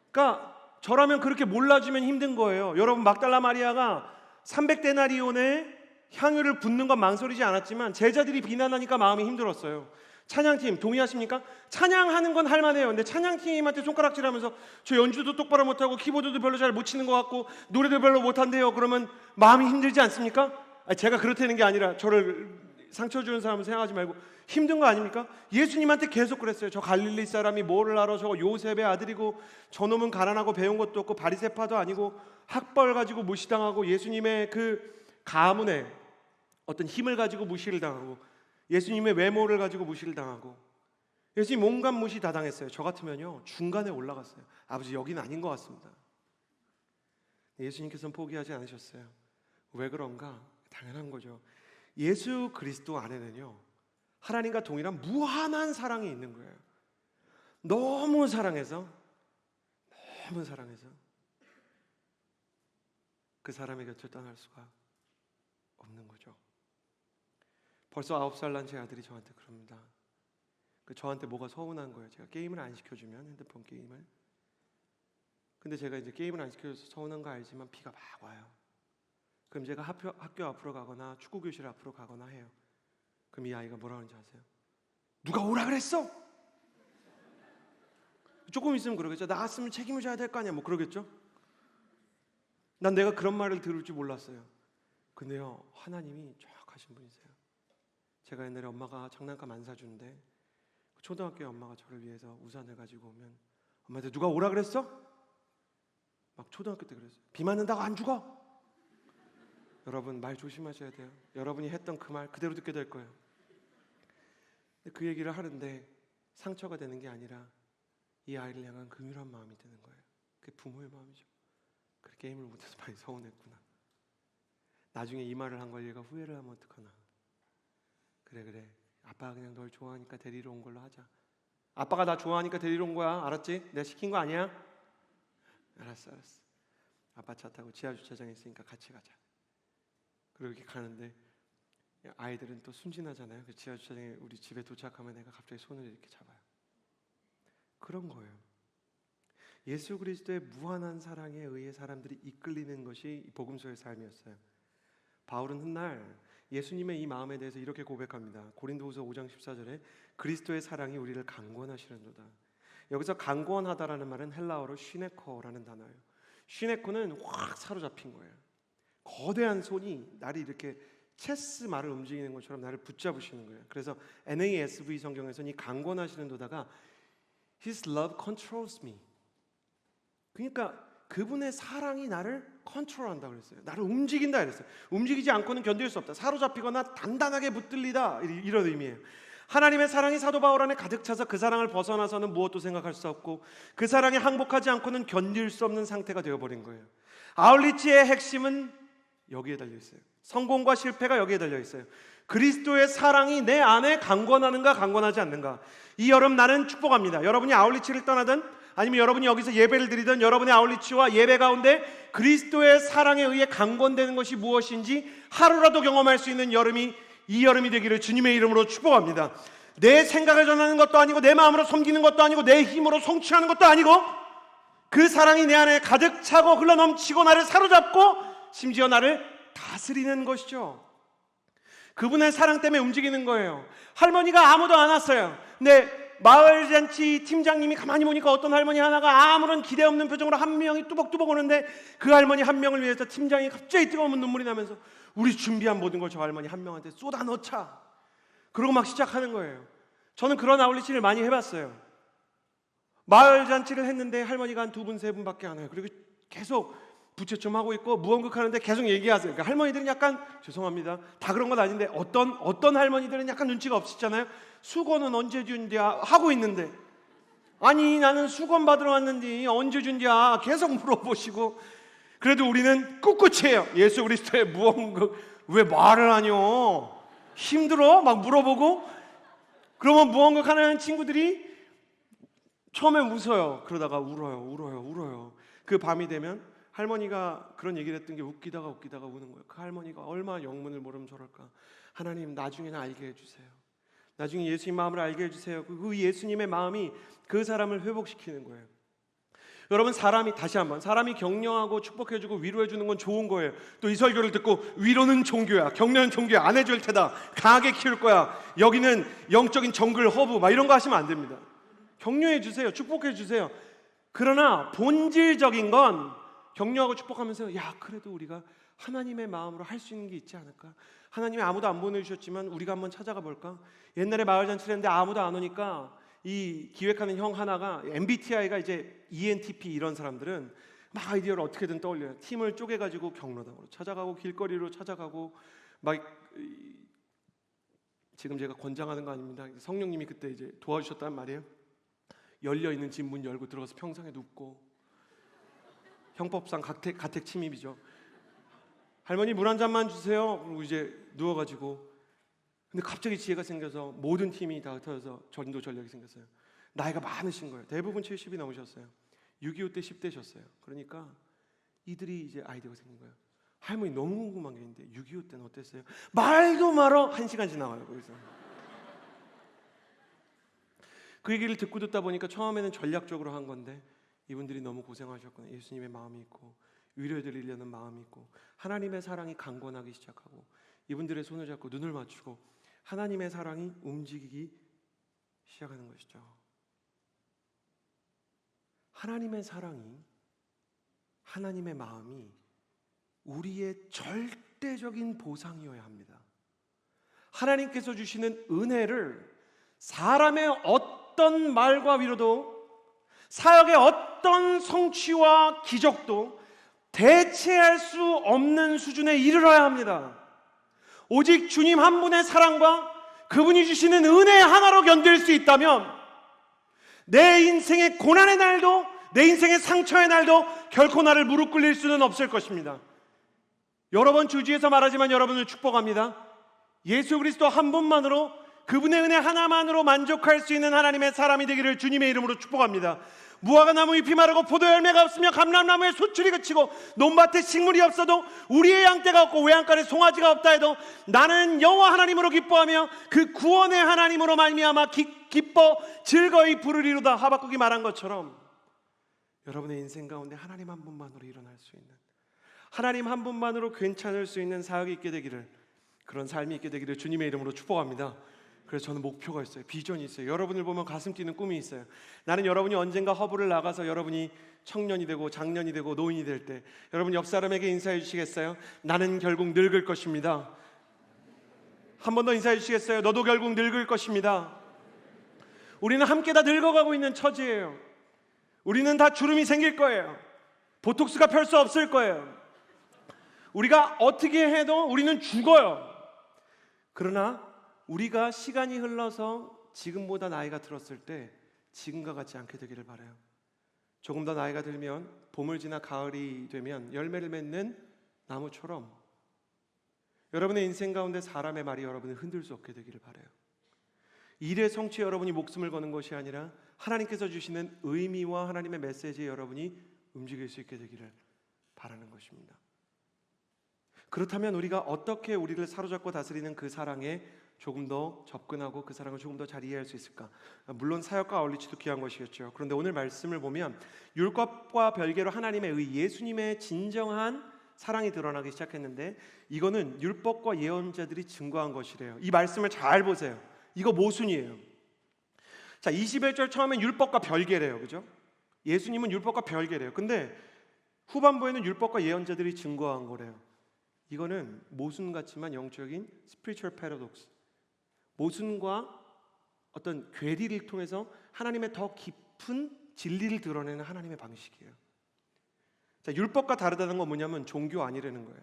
그러니까 저라면 그렇게 몰라주면 힘든 거예요. 여러분, 막달라 마리아가 300데나리온에 향유를 붓는 건 망설이지 않았지만 제자들이 비난하니까 마음이 힘들었어요. 찬양팀 동의하십니까? 찬양하는 건 할만해요. 근데 찬양팀한테 손가락질하면서 저 연주도 똑바로 못하고 키보드도 별로 잘 못 치는 것 같고 노래도 별로 못한대요. 그러면 마음이 힘들지 않습니까? 제가 그렇다는 게 아니라 저를 상처 주는 사람을 생각하지 말고 힘든 거 아닙니까? 예수님한테 계속 그랬어요. 저 갈릴리 사람이 뭐를 알아? 저거 요셉의 아들이고 저놈은 가난하고 배운 것도 없고 바리새파도 아니고 학벌 가지고 무시당하고 예수님의 그 가문에 어떤 힘을 가지고 무시를 당하고 예수님의 외모를 가지고 무시를 당하고 예수님 온갖 무시 다 당했어요. 저 같으면요 중간에 올라갔어요. 아버지 여기는 아닌 것 같습니다. 예수님께서는 포기하지 않으셨어요. 왜 그런가? 당연한 거죠. 예수 그리스도 안에는요 하나님과 동일한 무한한 사랑이 있는 거예요. 너무 사랑해서 그 사람의 곁을 떠날 수가 없는 거죠. 벌써 9살 난 제 아들이 저한테 그럽니다. 저한테 뭐가 서운한 거예요. 제가 게임을 안 시켜주면, 핸드폰 게임을. 근데 제가 이제 게임을 안 시켜줘서 서운한 거 알지만 비가 막 와요. 그럼 제가 학교 앞으로 가거나 축구 교실 앞으로 가거나 해요. 그럼 이 아이가 뭐라 하는지 아세요? 누가 오라 그랬어? 조금 있으면 그러겠죠. 나갔으면 책임을 져야 될 거 아니야. 뭐 그러겠죠. 난 내가 그런 말을 들을 줄 몰랐어요. 근데요 하나님이 정확하신 분이세요. 제가 옛날에 엄마가 장난감 안 사주는데 초등학교에 엄마가 저를 위해서 우산을 가지고 오면 엄마한테 누가 오라 그랬어? 막 초등학교 때 그랬어요. 비 맞는다고 안 죽어? 여러분 말 조심하셔야 돼요. 여러분이 했던 그 말 그대로 듣게 될 거예요. 근데 그 얘기를 하는데 상처가 되는 게 아니라 이 아이를 향한 긍휼한 마음이 드는 거예요. 그게 부모의 마음이죠. 그래 게임을 못해서 많이 서운했구나. 나중에 이 말을 한 걸 얘가 후회를 하면 어떡하나. 그래 아빠가 그냥 널 좋아하니까 데리러 온 걸로 하자. 아빠가 나 좋아하니까 데리러 온 거야. 알았지? 내가 시킨 거 아니야? 알았어. 아빠 차 타고 지하 주차장에 있으니까 같이 가자. 그리고 이렇게 가는데 아이들은 또 순진하잖아요. 그 지하 주차장에 우리 집에 도착하면 내가 갑자기 손을 이렇게 잡아요. 그런 거예요. 예수 그리스도의 무한한 사랑에 의해 사람들이 이끌리는 것이 복음서의 삶이었어요. 바울은 훗날 예수님의 이 마음에 대해서 이렇게 고백합니다. 고린도후서 5장 14절에 그리스도의 사랑이 우리를 강권하시는도다. 여기서 강권하다라는 말은 헬라어로 쉬네코라는 단어예요. 쉬네코는 확 사로잡힌 거예요. 거대한 손이 나를 이렇게 체스 말을 움직이는 것처럼 나를 붙잡으시는 거예요. 그래서 NASV 성경에서는 이 강권하시는도다가 His love controls me. 그러니까 그분의 사랑이 나를 컨트롤한다 그랬어요. 나를 움직인다 그랬어요. 움직이지 않고는 견딜 수 없다. 사로잡히거나 단단하게 붙들리다, 이런 의미예요. 하나님의 사랑이 사도 바울 안에 가득 차서 그 사랑을 벗어나서는 무엇도 생각할 수 없고 그 사랑에 항복하지 않고는 견딜 수 없는 상태가 되어버린 거예요. 아울리치의 핵심은 여기에 달려있어요. 성공과 실패가 여기에 달려있어요. 그리스도의 사랑이 내 안에 강권하는가 강권하지 않는가. 이 여름 나는 축복합니다. 여러분이 아울리치를 떠나든 아니면 여러분이 여기서 예배를 드리든 여러분의 아울리치와 예배 가운데 그리스도의 사랑에 의해 강권되는 것이 무엇인지 하루라도 경험할 수 있는 여름이 이 여름이 되기를 주님의 이름으로 축복합니다. 내 생각을 전하는 것도 아니고 내 마음으로 섬기는 것도 아니고 내 힘으로 성취하는 것도 아니고 그 사랑이 내 안에 가득 차고 흘러넘치고 나를 사로잡고 심지어 나를 다스리는 것이죠. 그분의 사랑 때문에 움직이는 거예요. 할머니가 아무도 안 왔어요. 근데 마을잔치 팀장님이 가만히 보니까 어떤 할머니 하나가 아무런 기대 없는 표정으로 한 명이 뚜벅뚜벅 오는데 그 할머니 한 명을 위해서 팀장이 갑자기 뜨거운 눈물이 나면서 우리 준비한 모든 걸 저 할머니 한 명한테 쏟아 넣자. 그러고 막 시작하는 거예요. 저는 그런 아울리치를 많이 해봤어요. 마을잔치를 했는데 할머니가 한 2분, 3분밖에 안 와요. 그리고 계속 부채춤 하고 있고 무언극 하는데 계속 얘기하세요. 그러니까 할머니들은 약간 죄송합니다. 다 그런 건 아닌데 어떤 할머니들은 약간 눈치가 없으시잖아요. 수건은 언제 준디야 하고 있는데 아니 나는 수건 받으러 왔는데 언제 준디야 계속 물어보시고 그래도 우리는 꿋꿋해요. 예수 그리스도의 무언극 왜 말을 하뇨? 힘들어? 막 물어보고 그러면 무언극 하는 친구들이 처음에 웃어요. 그러다가 울어요. 그 밤이 되면 할머니가 그런 얘기를 했던 게 웃기다가 우는 거예요. 그 할머니가 얼마나 영문을 모르면 저럴까. 하나님 나중에는 알게 해주세요. 나중에 예수님 마음을 알게 해주세요. 그 예수님의 마음이 그 사람을 회복시키는 거예요. 여러분 사람이 격려하고 축복해주고 위로해주는 건 좋은 거예요. 또 이 설교를 듣고 위로는 종교야, 격려는 종교야, 안 해줄 테다, 강하게 키울 거야, 여기는 영적인 정글 허브 막 이런 거 하시면 안 됩니다. 격려해주세요. 축복해주세요. 그러나 본질적인 건 격려하고 축복하면서 야 그래도 우리가 하나님의 마음으로 할 수 있는 게 있지 않을까? 하나님이 아무도 안 보내주셨지만 우리가 한번 찾아가 볼까? 옛날에 마을잔치를 했는데 아무도 안 오니까 이 기획하는 형 하나가 MBTI가 이제 ENTP 이런 사람들은 막 아이디어를 어떻게든 떠올려요. 팀을 쪼개가지고 경로당으로 찾아가고 길거리로 찾아가고 막 지금 제가 권장하는 거 아닙니다. 성령님이 그때 이제 도와주셨단 말이에요. 열려있는 집 문 열고 들어가서 평상에 눕고 형법상 가택 침입이죠. 할머니 물 한 잔만 주세요. 그리고 이제 누워가지고 근데 갑자기 지혜가 생겨서 모든 팀이 다 흩어져서 전도 전략이 생겼어요. 나이가 많으신 거예요. 대부분 70이 넘으셨어요. 6.25 때 10대셨어요. 그러니까 이들이 이제 아이디어가 생긴 거예요. 할머니 너무 궁금한 게 있는데 6.25 때는 어땠어요? 말도 말어 1시간 지나와요. 거기서 그 얘기를 듣다 보니까 처음에는 전략적으로 한 건데 이분들이 너무 고생하셨구나. 예수님의 마음이 있고 위로해드리려는 마음이 있고 하나님의 사랑이 강권하기 시작하고 이분들의 손을 잡고 눈을 맞추고 하나님의 사랑이 움직이기 시작하는 것이죠. 하나님의 사랑이, 하나님의 마음이 우리의 절대적인 보상이어야 합니다. 하나님께서 주시는 은혜를 사람의 어떤 말과 위로도 사역의 어떤 성취와 기적도 대체할 수 없는 수준에 이르러야 합니다. 오직 주님 한 분의 사랑과 그분이 주시는 은혜 하나로 견딜 수 있다면 내 인생의 고난의 날도 내 인생의 상처의 날도 결코 나를 무릎 꿇릴 수는 없을 것입니다. 여러 번 주지에서 말하지만 여러분을 축복합니다. 예수 그리스도 한 분만으로 그분의 은혜 하나만으로 만족할 수 있는 하나님의 사람이 되기를 주님의 이름으로 축복합니다. 무화과 나무 잎이 마르고 포도 열매가 없으며 감람나무에 소출이 그치고 논밭에 식물이 없어도 우리의 양떼가 없고 외양간에 송아지가 없다 해도 나는 여호와 하나님으로 기뻐하며 그 구원의 하나님으로 말미암아 기뻐 즐거이 부르리로다. 하박국이 말한 것처럼 여러분의 인생 가운데 하나님 한 분만으로 일어날 수 있는, 하나님 한 분만으로 괜찮을 수 있는 사역이 있게 되기를, 그런 삶이 있게 되기를 주님의 이름으로 축복합니다. 그래서 저는 목표가 있어요. 비전이 있어요. 여러분을 보면 가슴 뛰는 꿈이 있어요. 나는 여러분이 언젠가 허브를 나가서 여러분이 청년이 되고 장년이 되고 노인이 될 때 여러분 옆 사람에게 인사해 주시겠어요? 나는 결국 늙을 것입니다. 한 번 더 인사해 주시겠어요? 너도 결국 늙을 것입니다. 우리는 함께 다 늙어가고 있는 처지예요. 우리는 다 주름이 생길 거예요. 보톡스가 펼 수 없을 거예요. 우리가 어떻게 해도 우리는 죽어요. 그러나 우리가 시간이 흘러서 지금보다 나이가 들었을 때 지금과 같지 않게 되기를 바라요. 조금 더 나이가 들면 봄을 지나 가을이 되면 열매를 맺는 나무처럼 여러분의 인생 가운데 사람의 말이 여러분을 흔들 수 없게 되기를 바라요. 일의 성취에 여러분이 목숨을 거는 것이 아니라 하나님께서 주시는 의미와 하나님의 메시지에 여러분이 움직일 수 있게 되기를 바라는 것입니다. 그렇다면 우리가 어떻게 우리를 사로잡고 다스리는 그 사랑에 조금 더 접근하고 그 사랑을 조금 더 잘 이해할 수 있을까? 물론 사역과 아울리치도 귀한 것이겠죠. 그런데 오늘 말씀을 보면 율법과 별개로 하나님의 의, 예수님의 진정한 사랑이 드러나기 시작했는데 이거는 율법과 예언자들이 증거한 것이래요. 이 말씀을 잘 보세요. 이거 모순이에요. 자, 21절 처음엔 율법과 별개래요. 그죠? 예수님은 율법과 별개래요. 근데 후반부에는 율법과 예언자들이 증거한 거래요. 이거는 모순 같지만 영적인 spiritual paradox, 모순과 어떤 괴리를 통해서 하나님의 더 깊은 진리를 드러내는 하나님의 방식이에요. 자, 율법과 다르다는 건 뭐냐면 종교 아니라는 거예요.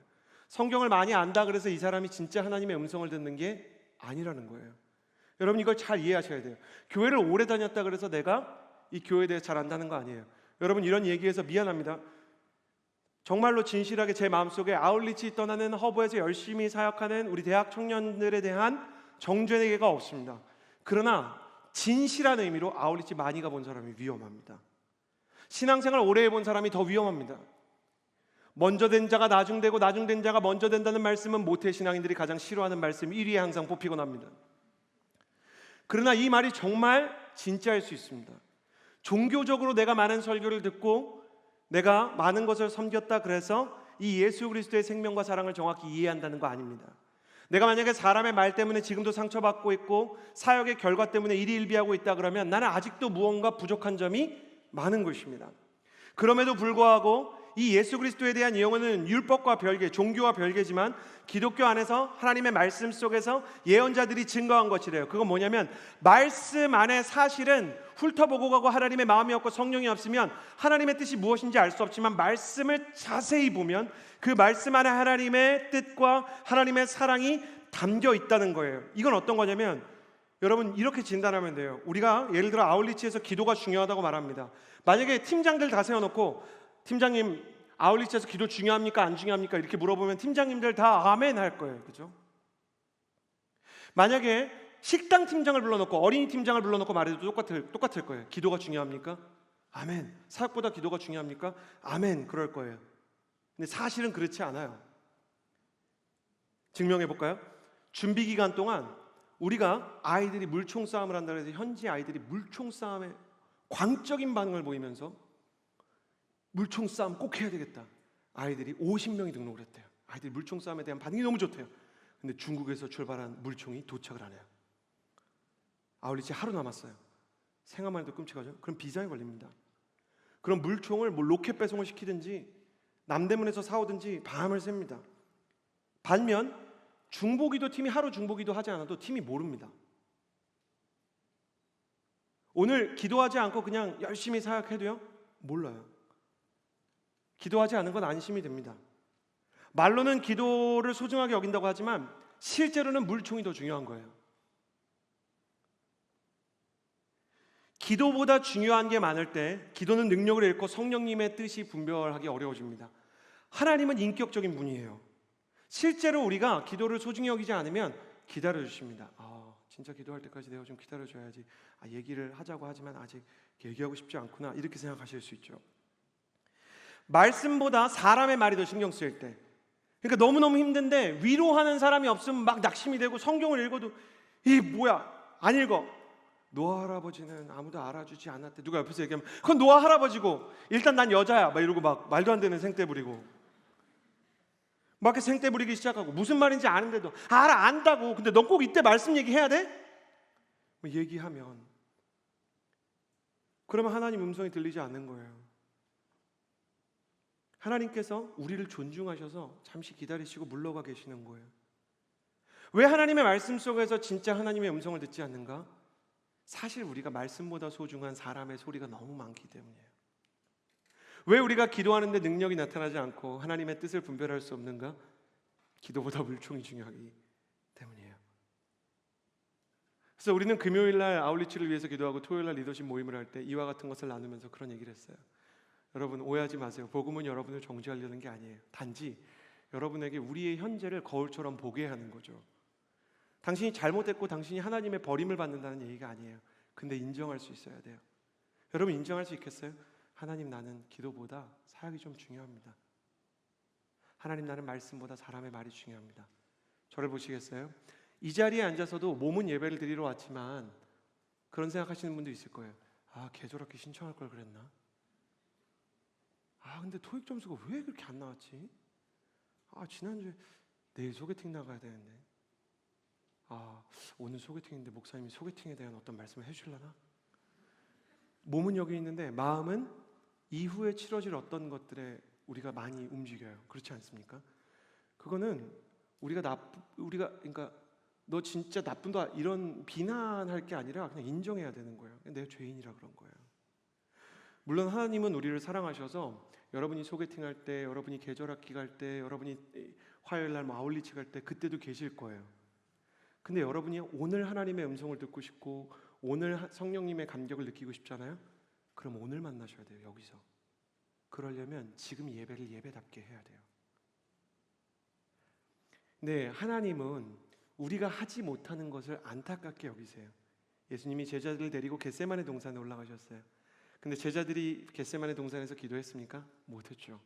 성경을 많이 안다 그래서 이 사람이 진짜 하나님의 음성을 듣는 게 아니라는 거예요. 여러분 이걸 잘 이해하셔야 돼요. 교회를 오래 다녔다 그래서 내가 이 교회에 대해서 잘 안다는 거 아니에요. 여러분 이런 얘기해서 미안합니다. 정말로 진실하게 제 마음속에 아울리치 떠나는 허브에서 열심히 사역하는 우리 대학 청년들에 대한 정죄가 없습니다. 그러나 진실한 의미로 아울리치 많이 가본 사람이 위험합니다. 신앙생활 오래 해본 사람이 더 위험합니다. 먼저 된 자가 나중되고 나중된 자가 먼저 된다는 말씀은 모태신앙인들이 가장 싫어하는 말씀 1위에 항상 뽑히곤 합니다. 그러나 이 말이 정말 진짜일 수 있습니다. 종교적으로 내가 많은 설교를 듣고 내가 많은 것을 섬겼다 그래서 이 예수 그리스도의 생명과 사랑을 정확히 이해한다는 거 아닙니다. 내가 만약에 사람의 말 때문에 지금도 상처받고 있고 사역의 결과 때문에 일희일비하고 있다 그러면 나는 아직도 무언가 부족한 점이 많은 것입니다. 그럼에도 불구하고 이 예수 그리스도에 대한 예언은 율법과 별개, 종교와 별개지만 기독교 안에서 하나님의 말씀 속에서 예언자들이 증거한 것이래요. 그건 뭐냐면 말씀 안에 사실은 훑어보고 가고 하나님의 마음이 없고 성령이 없으면 하나님의 뜻이 무엇인지 알 수 없지만 말씀을 자세히 보면 그 말씀 안에 하나님의 뜻과 하나님의 사랑이 담겨 있다는 거예요. 이건 어떤 거냐면 여러분 이렇게 진단하면 돼요. 우리가 예를 들어 아울리치에서 기도가 중요하다고 말합니다. 만약에 팀장들 다 세워놓고 팀장님 아울리치에서 기도 중요합니까? 안 중요합니까? 이렇게 물어보면 팀장님들 다 아멘 할 거예요. 그죠? 만약에 식당 팀장을 불러놓고 어린이 팀장을 불러놓고 말해도 똑같을 거예요. 기도가 중요합니까? 아멘. 사역보다 기도가 중요합니까? 아멘. 그럴 거예요. 근데 사실은 그렇지 않아요. 증명해 볼까요? 준비 기간 동안 우리가 아이들이 물총 싸움을 한다고 해서 현지 아이들이 물총 싸움에 광적인 반응을 보이면서 물총 싸움 꼭 해야 되겠다. 아이들이 50명이 등록을 했대요. 아이들이 물총 싸움에 대한 반응이 너무 좋대요. 근데 중국에서 출발한 물총이 도착을 안 해요. 아울리치 하루 남았어요. 생각만 해도 끔찍하죠. 그럼 비자에 걸립니다. 그럼 물총을 뭐 로켓 배송을 시키든지 남대문에서 사오든지 밤을 샙니다. 반면 중보기도 팀이 하루 중보기도 하지 않아도 팀이 모릅니다. 오늘 기도하지 않고 그냥 열심히 사역해도요 몰라요. 기도하지 않은 건 안심이 됩니다. 말로는 기도를 소중하게 여긴다고 하지만 실제로는 물총이 더 중요한 거예요. 기도보다 중요한 게 많을 때 기도는 능력을 잃고 성령님의 뜻이 분별하기 어려워집니다. 하나님은 인격적인 분이에요. 실제로 우리가 기도를 소중히 여기지 않으면 기다려 주십니다. 진짜 기도할 때까지 내가 좀 기다려줘야지. 얘기를 하자고 하지만 아직 얘기하고 싶지 않구나. 이렇게 생각하실 수 있죠. 말씀보다 사람의 말이 더 신경 쓰일 때, 그러니까 너무너무 힘든데 위로하는 사람이 없으면 막 낙심이 되고 성경을 읽어도 이 뭐야 안 읽어. 노아 할아버지는 아무도 알아주지 않았대. 누가 옆에서 얘기하면 그건 노아 할아버지고 일단 난 여자야 막 이러고 막 말도 안 되는 생떼 부리고 막 이렇게 생떼 부리기 시작하고 무슨 말인지 아는데도 알아 안다고. 근데 넌 꼭 이때 말씀 얘기해야 돼? 뭐 얘기하면 그러면 하나님 음성이 들리지 않는 거예요. 하나님께서 우리를 존중하셔서 잠시 기다리시고 물러가 계시는 거예요. 왜 하나님의 말씀 속에서 진짜 하나님의 음성을 듣지 않는가? 사실 우리가 말씀보다 소중한 사람의 소리가 너무 많기 때문이에요. 왜 우리가 기도하는데 능력이 나타나지 않고 하나님의 뜻을 분별할 수 없는가? 기도보다 물총이 중요하기 때문이에요. 그래서 우리는 금요일날 아울리치를 위해서 기도하고 토요일날 리더십 모임을 할 때 이와 같은 것을 나누면서 그런 얘기를 했어요. 여러분 오해하지 마세요. 복음은 여러분을 정죄하려는 게 아니에요. 단지 여러분에게 우리의 현재를 거울처럼 보게 하는 거죠. 당신이 잘못했고 당신이 하나님의 버림을 받는다는 얘기가 아니에요. 근데 인정할 수 있어야 돼요. 여러분 인정할 수 있겠어요? 하나님 나는 기도보다 사역이 좀 중요합니다. 하나님 나는 말씀보다 사람의 말이 중요합니다. 저를 보시겠어요? 이 자리에 앉아서도 몸은 예배를 드리러 왔지만 그런 생각하시는 분도 있을 거예요. 개조락기 신청할 걸 그랬나? 근데 토익 점수가 왜 그렇게 안 나왔지? 지난주에 내일 소개팅 나가야 되는데 오늘 소개팅인데 목사님이 소개팅에 대한 어떤 말씀을 해주려나? 몸은 여기 있는데 마음은 이후에 치러질 어떤 것들에 우리가 많이 움직여요. 그렇지 않습니까? 그거는 그러니까 너 진짜 나쁜다 이런 비난할 게 아니라 그냥 인정해야 되는 거예요. 내가 죄인이라 그런 거예요. 물론 하나님은 우리를 사랑하셔서 여러분이 소개팅할 때, 여러분이 계절학기 갈 때, 여러분이 화요일날 아울리치 갈 때 그때도 계실 거예요. 근데 여러분이 오늘 하나님의 음성을 듣고 싶고 오늘 성령님의 감격을 느끼고 싶잖아요. 그럼 오늘 만나셔야 돼요. 여기서. 그러려면 지금 예배를 예배답게 해야 돼요. 네, 하나님은 우리가 하지 못하는 것을 안타깝게 여기세요. 예수님이 제자들을 데리고 겟세마네 동산에 올라가셨어요. 근데 제자들이 겟세마네 동산에서 기도했습니까? 못했죠.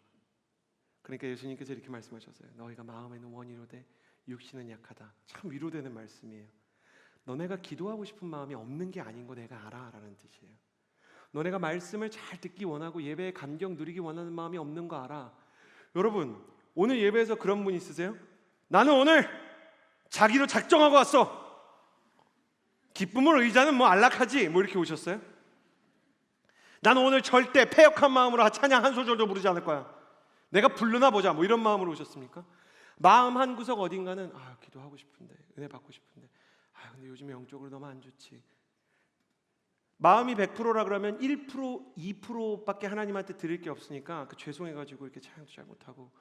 그러니까 예수님께서 이렇게 말씀하셨어요. 너희가 마음에는 원이로되 육신은 약하다. 참 위로되는 말씀이에요. 너네가 기도하고 싶은 마음이 없는 게 아닌 거 내가 알아 라는 뜻이에요. 너네가 말씀을 잘 듣기 원하고 예배의 감격 누리기 원하는 마음이 없는 거 알아. 여러분 오늘 예배에서 그런 분 있으세요? 나는 오늘 자기로 작정하고 왔어. 기쁨을 의자는 안락하지 이렇게 오셨어요? 나는 오늘 절대 패역한 마음으로 찬양 한 소절도 부르지 않을 거야. 내가 부르나 보자 이런 마음으로 오셨습니까? 마음 한 구석 어딘가는 기도하고 싶은데 은혜 받고 싶은데 근데 요즘에 영적으로 너무 안 좋지. 마음이 100%라 그러면 1%, 2%밖에 하나님한테 드릴 게 없으니까 죄송해가지고 이렇게 찬양도 잘 못하고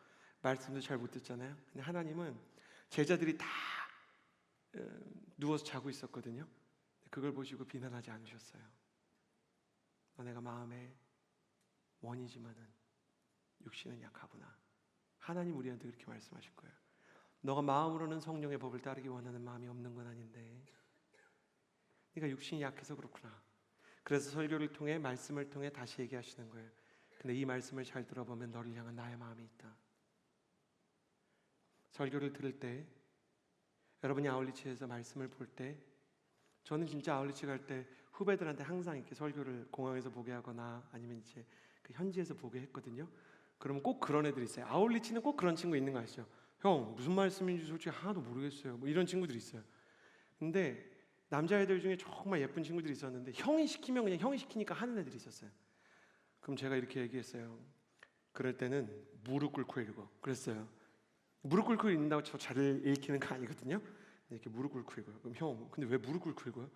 말씀도 잘 못 듣잖아요. 근데 하나님은 제자들이 다 누워서 자고 있었거든요. 그걸 보시고 비난하지 않으셨어요. 너네가 마음에 원이지만은 육신은 약하구나. 하나님 우리한테 그렇게 말씀하실 거예요. 너가 마음으로는 성령의 법을 따르기 원하는 마음이 없는 건 아닌데 네가 육신이 약해서 그렇구나. 그래서 설교를 통해 말씀을 통해 다시 얘기하시는 거예요. 근데 이 말씀을 잘 들어보면 너를 향한 나의 마음이 있다. 설교를 들을 때 여러분이 아울리치에서 말씀을 볼 때 저는 진짜 아울리치 갈 때 후배들한테 항상 이렇게 설교를 공항에서 보게 하거나 아니면 이제 그 현지에서 보게 했거든요. 그러면 꼭 그런 애들이 있어요. 아울리치는 꼭 그런 친구 있는 거 아시죠? 형 무슨 말씀인지 솔직히 하나도 모르겠어요. 이런 친구들이 있어요. 근데 남자애들 중에 정말 예쁜 친구들이 있었는데 형이 시키면 그냥 형이 시키니까 하는 애들이 있었어요. 그럼 제가 이렇게 얘기했어요. 그럴 때는 무릎 꿇고 읽어. 그랬어요. 무릎 꿇고 읽는다고 저 잘 읽히는 거 아니거든요. 이렇게 무릎 꿇고 읽어요. 그럼 형 근데 왜 무릎 꿇고 읽어요?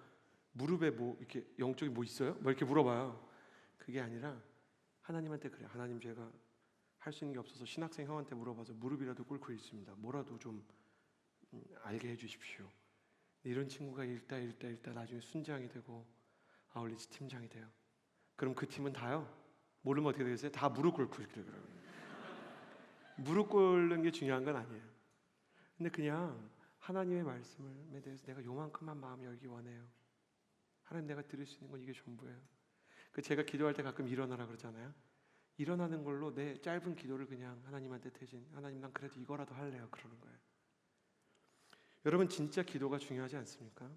무릎에 이렇게 영적인 있어요? 이렇게 물어봐요. 그게 아니라 하나님한테 그래요. 하나님 제가 할 수 있는 게 없어서 신학생 형한테 물어봐서 무릎이라도 꿇고 있습니다. 뭐라도 좀 알게 해주십시오. 이런 친구가 읽다 나중에 순장이 되고 아울리치 팀장이 돼요. 그럼 그 팀은 다요. 모르면 어떻게 되겠어요? 다 무릎 꿇고 이러더라고요. 무릎 꿇는 게 중요한 건 아니에요. 근데 그냥 하나님의 말씀에 대해서 내가 요만큼만 마음 열기 원해요. 하나님, 내가 들을 수 있는 건 이게 전부예요. 제가 기도할 때 가끔 일어나라 그러잖아요. 일어나는 걸로 내 짧은 기도를 그냥 하나님한테 대신, 하나님 난 그래도 이거라도 할래요, 그러는 거예요. 여러분, 진짜 기도가 중요하지 않습니까?